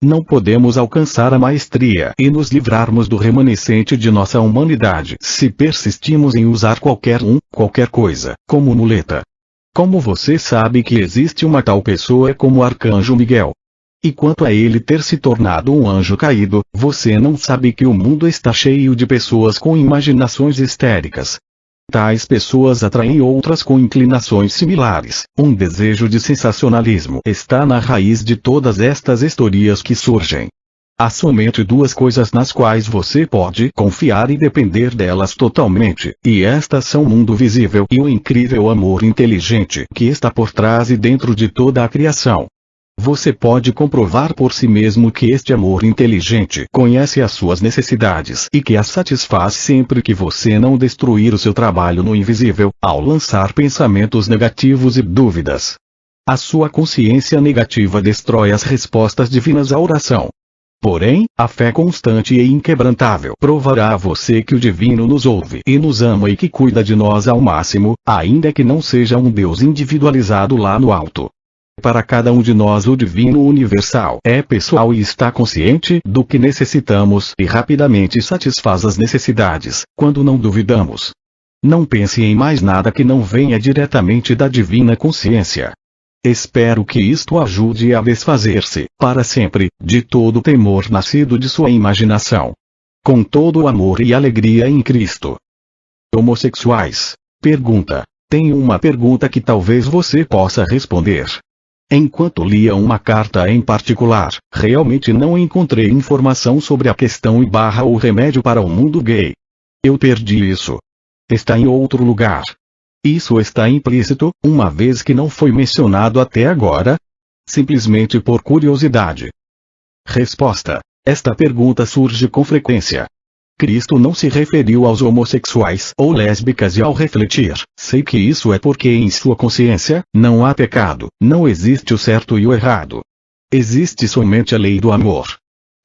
Não podemos alcançar a maestria e nos livrarmos do remanescente de nossa humanidade se persistimos em usar qualquer coisa, como muleta. Como você sabe que existe uma tal pessoa como o Arcanjo Miguel? E quanto a ele ter se tornado um anjo caído, você não sabe que o mundo está cheio de pessoas com imaginações histéricas. Tais pessoas atraem outras com inclinações similares. Um desejo de sensacionalismo está na raiz de todas estas histórias que surgem. Há somente 2 coisas nas quais você pode confiar e depender delas totalmente, e estas são o mundo visível e o incrível amor inteligente que está por trás e dentro de toda a criação. Você pode comprovar por si mesmo que este amor inteligente conhece as suas necessidades e que as satisfaz sempre que você não destruir o seu trabalho no invisível, ao lançar pensamentos negativos e dúvidas. A sua consciência negativa destrói as respostas divinas à oração. Porém, a fé constante e inquebrantável provará a você que o divino nos ouve e nos ama e que cuida de nós ao máximo, ainda que não seja um Deus individualizado lá no alto. Para cada um de nós o divino universal é pessoal e está consciente do que necessitamos e rapidamente satisfaz as necessidades, quando não duvidamos. Não pense em mais nada que não venha diretamente da divina consciência. Espero que isto ajude a desfazer-se, para sempre, de todo temor nascido de sua imaginação. Com todo o amor e alegria em Cristo. Homossexuais. Pergunta. Tenho uma pergunta que talvez você possa responder. Enquanto lia uma carta em particular, realmente não encontrei informação sobre a questão e o remédio para o mundo gay. Eu perdi isso. Está em outro lugar. Isso está implícito, uma vez que não foi mencionado até agora? Simplesmente por curiosidade. Resposta. Esta pergunta surge com frequência. Cristo não se referiu aos homossexuais ou lésbicas e ao refletir, sei que isso é porque em sua consciência, não há pecado, não existe o certo e o errado. Existe somente a lei do amor.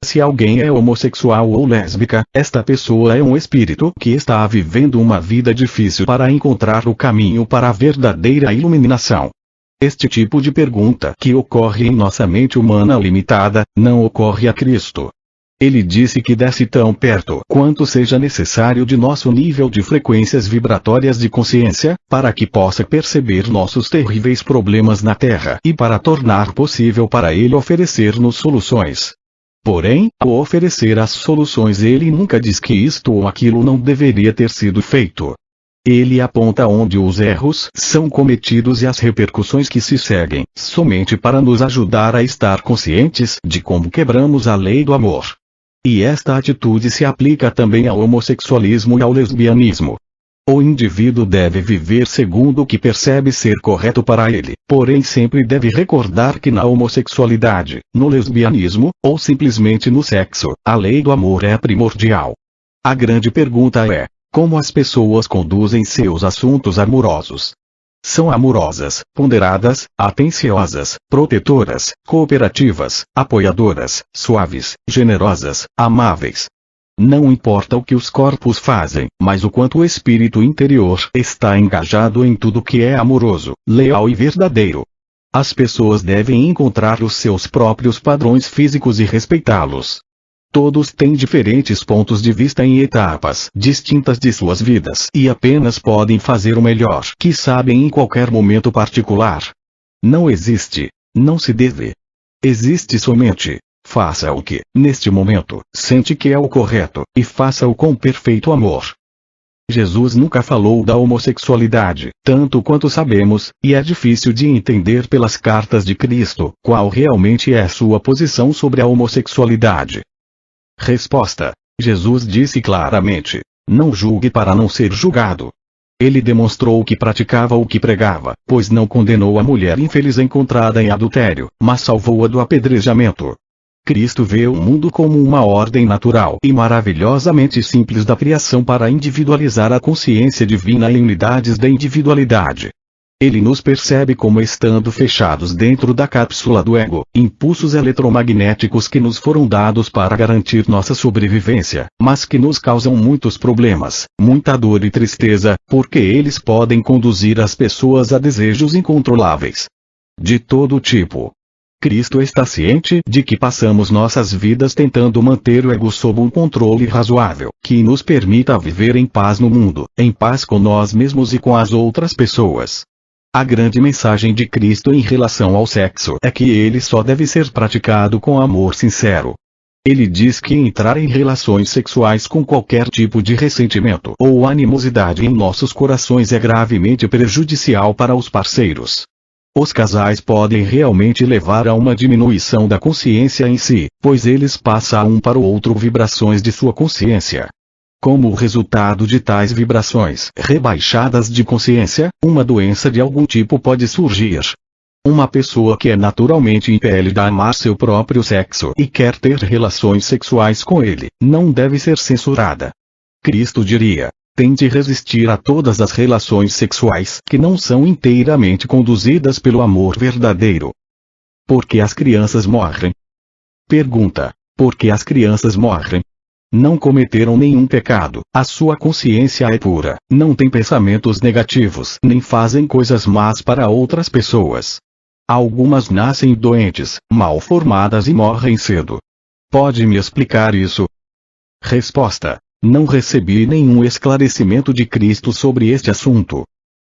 Se alguém é homossexual ou lésbica, esta pessoa é um espírito que está vivendo uma vida difícil para encontrar o caminho para a verdadeira iluminação. Este tipo de pergunta que ocorre em nossa mente humana limitada, não ocorre a Cristo. Ele disse que desce tão perto quanto seja necessário de nosso nível de frequências vibratórias de consciência, para que possa perceber nossos terríveis problemas na Terra e para tornar possível para ele oferecer-nos soluções. Porém, ao oferecer as soluções ele nunca diz que isto ou aquilo não deveria ter sido feito. Ele aponta onde os erros são cometidos e as repercussões que se seguem, somente para nos ajudar a estar conscientes de como quebramos a lei do amor. E esta atitude se aplica também ao homossexualismo e ao lesbianismo. O indivíduo deve viver segundo o que percebe ser correto para ele, porém sempre deve recordar que na homossexualidade, no lesbianismo, ou simplesmente no sexo, a lei do amor é primordial. A grande pergunta é: como as pessoas conduzem seus assuntos amorosos? São amorosas, ponderadas, atenciosas, protetoras, cooperativas, apoiadoras, suaves, generosas, amáveis. Não importa o que os corpos fazem, mas o quanto o espírito interior está engajado em tudo que é amoroso, leal e verdadeiro. As pessoas devem encontrar os seus próprios padrões físicos e respeitá-los. Todos têm diferentes pontos de vista em etapas distintas de suas vidas e apenas podem fazer o melhor que sabem em qualquer momento particular. Não existe, não se deve. Existe somente: faça o que, neste momento, sente que é o correto, e faça-o com perfeito amor. Jesus nunca falou da homossexualidade, tanto quanto sabemos, e é difícil de entender pelas cartas de Cristo, qual realmente é sua posição sobre a homossexualidade. Resposta. Jesus disse claramente: não julgue para não ser julgado. Ele demonstrou que praticava o que pregava, pois não condenou a mulher infeliz encontrada em adultério, mas salvou-a do apedrejamento. Cristo vê o mundo como uma ordem natural e maravilhosamente simples da criação para individualizar a consciência divina em unidades da individualidade. Ele nos percebe como estando fechados dentro da cápsula do ego, impulsos eletromagnéticos que nos foram dados para garantir nossa sobrevivência, mas que nos causam muitos problemas, muita dor e tristeza, porque eles podem conduzir as pessoas a desejos incontroláveis. De todo tipo. Cristo está ciente de que passamos nossas vidas tentando manter o ego sob um controle razoável, que nos permita viver em paz no mundo, em paz com nós mesmos e com as outras pessoas. A grande mensagem de Cristo em relação ao sexo é que ele só deve ser praticado com amor sincero. Ele diz que entrar em relações sexuais com qualquer tipo de ressentimento ou animosidade em nossos corações é gravemente prejudicial para os parceiros. Os casais podem realmente levar a uma diminuição da consciência em si, pois eles passam um para o outro vibrações de sua consciência. Como resultado de tais vibrações rebaixadas de consciência, uma doença de algum tipo pode surgir. Uma pessoa que é naturalmente impelida a amar seu próprio sexo e quer ter relações sexuais com ele, não deve ser censurada. Cristo diria: tente resistir a todas as relações sexuais que não são inteiramente conduzidas pelo amor verdadeiro. Por que as crianças morrem? Pergunta: por que as crianças morrem? Não cometeram nenhum pecado, a sua consciência é pura, não têm pensamentos negativos nem fazem coisas más para outras pessoas. Algumas nascem doentes, mal formadas e morrem cedo. Pode me explicar isso? Resposta: não recebi nenhum esclarecimento de Cristo sobre este assunto.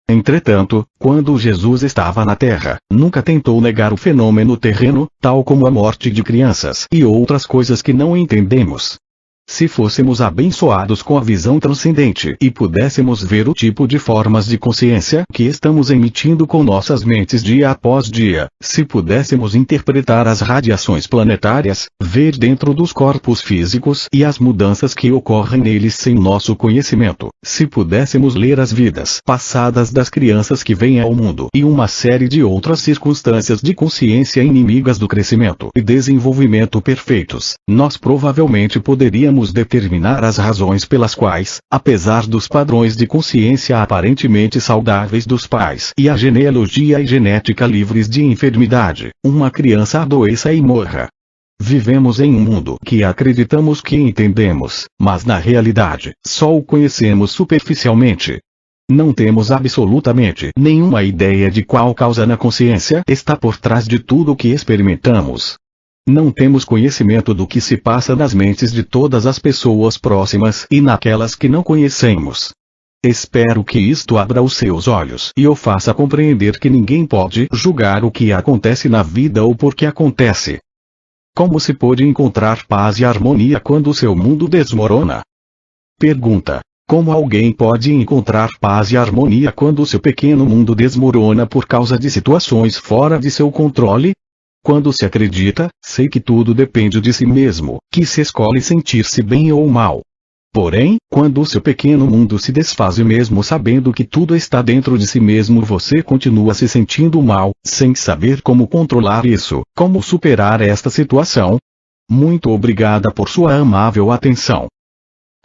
Entretanto, quando Jesus estava na Terra, nunca tentou negar o fenômeno terreno, tal como a morte de crianças e outras coisas que não entendemos. Se fôssemos abençoados com a visão transcendente e pudéssemos ver o tipo de formas de consciência que estamos emitindo com nossas mentes dia após dia, se pudéssemos interpretar as radiações planetárias, ver dentro dos corpos físicos e as mudanças que ocorrem neles sem nosso conhecimento, se pudéssemos ler as vidas passadas das crianças que vêm ao mundo e uma série de outras circunstâncias de consciência inimigas do crescimento e desenvolvimento perfeitos, nós provavelmente poderíamos determinar as razões pelas quais, apesar dos padrões de consciência aparentemente saudáveis dos pais e a genealogia e genética livres de enfermidade, uma criança adoeça e morra. Vivemos em um mundo que acreditamos que entendemos, mas na realidade, só o conhecemos superficialmente. Não temos absolutamente nenhuma ideia de qual causa na consciência está por trás de tudo o que experimentamos. Não temos conhecimento do que se passa nas mentes de todas as pessoas próximas e naquelas que não conhecemos. Espero que isto abra os seus olhos e o faça compreender que ninguém pode julgar o que acontece na vida ou por que acontece. Como se pode encontrar paz e harmonia quando o seu mundo desmorona? Pergunta: como alguém pode encontrar paz e harmonia quando o seu pequeno mundo desmorona por causa de situações fora de seu controle? Quando se acredita, sei que tudo depende de si mesmo, que se escolhe sentir-se bem ou mal. Porém, quando o seu pequeno mundo se desfaz e mesmo sabendo que tudo está dentro de si mesmo você continua se sentindo mal, sem saber como controlar isso, como superar esta situação? Muito obrigada por sua amável atenção.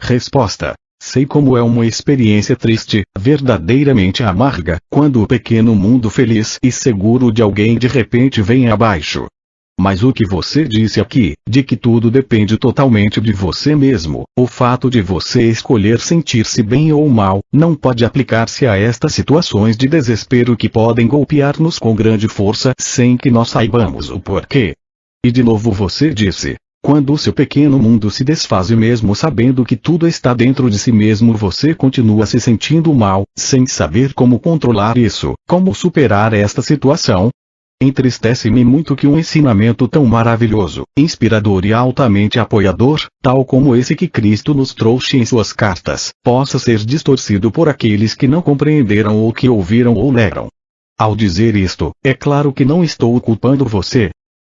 Resposta: sei como é uma experiência triste, verdadeiramente amarga, quando o pequeno mundo feliz e seguro de alguém de repente vem abaixo. Mas o que você disse aqui, de que tudo depende totalmente de você mesmo, o fato de você escolher sentir-se bem ou mal, não pode aplicar-se a estas situações de desespero que podem golpear-nos com grande força sem que nós saibamos o porquê. E de novo você disse: quando o seu pequeno mundo se desfaz e mesmo sabendo que tudo está dentro de si mesmo você continua se sentindo mal, sem saber como controlar isso, como superar esta situação? Entristece-me muito que um ensinamento tão maravilhoso, inspirador e altamente apoiador, tal como esse que Cristo nos trouxe em suas cartas, possa ser distorcido por aqueles que não compreenderam ou que ouviram ou leram. Ao dizer isto, é claro que não estou culpando você.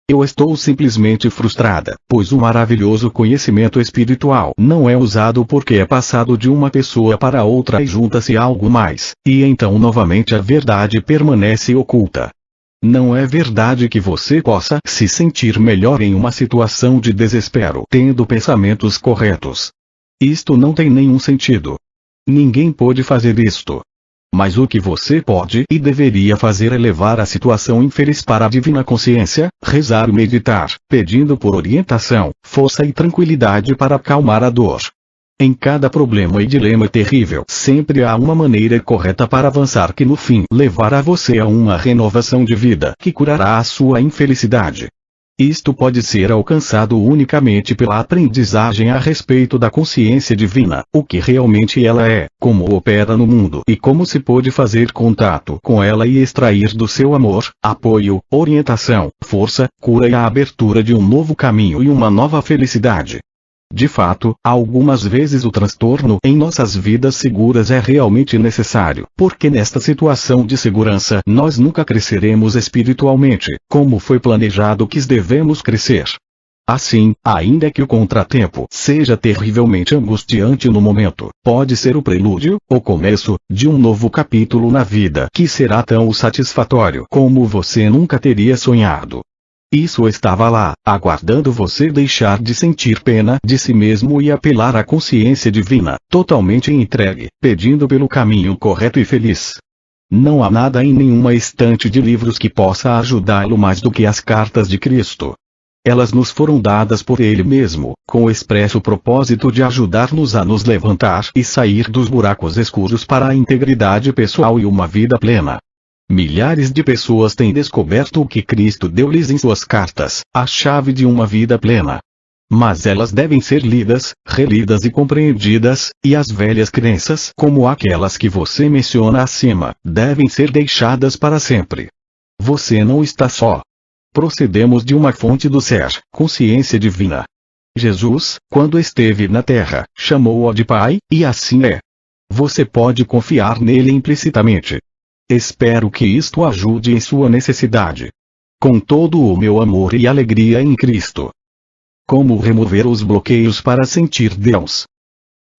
Eu estou simplesmente frustrada, pois o maravilhoso conhecimento espiritual não é usado porque é passado de uma pessoa para outra e junta-se algo mais, e então novamente a verdade permanece oculta. Não é verdade que você possa se sentir melhor em uma situação de desespero tendo pensamentos corretos. Isto não tem nenhum sentido. Ninguém pode fazer isto. Mas o que você pode e deveria fazer é levar a situação infeliz para a divina consciência, rezar e meditar, pedindo por orientação, força e tranquilidade para acalmar a dor. Em cada problema e dilema terrível sempre há uma maneira correta para avançar que no fim levará você a uma renovação de vida que curará a sua infelicidade. Isto pode ser alcançado unicamente pela aprendizagem a respeito da consciência divina, o que realmente ela é, como opera no mundo e como se pode fazer contato com ela e extrair do seu amor, apoio, orientação, força, cura e a abertura de um novo caminho e uma nova felicidade. De fato, algumas vezes o transtorno em nossas vidas seguras é realmente necessário, porque nesta situação de segurança nós nunca cresceremos espiritualmente, como foi planejado que devemos crescer. Assim, ainda que o contratempo seja terrivelmente angustiante no momento, pode ser o prelúdio, o começo, de um novo capítulo na vida que será tão satisfatório como você nunca teria sonhado. Isso estava lá, aguardando você deixar de sentir pena de si mesmo e apelar à consciência divina, totalmente entregue, pedindo pelo caminho correto e feliz. Não há nada em nenhuma estante de livros que possa ajudá-lo mais do que as cartas de Cristo. Elas nos foram dadas por Ele mesmo, com o expresso propósito de ajudar-nos a nos levantar e sair dos buracos escuros para a integridade pessoal e uma vida plena. Milhares de pessoas têm descoberto o que Cristo deu-lhes em suas cartas, a chave de uma vida plena. Mas elas devem ser lidas, relidas e compreendidas, e as velhas crenças, como aquelas que você menciona acima, devem ser deixadas para sempre. Você não está só. Procedemos de uma fonte do ser, consciência divina. Jesus, quando esteve na terra, chamou-o de Pai, e assim é. Você pode confiar nele implicitamente. Espero que isto ajude em sua necessidade. Com todo o meu amor e alegria em Cristo. Como remover os bloqueios para sentir Deus?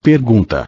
Pergunta.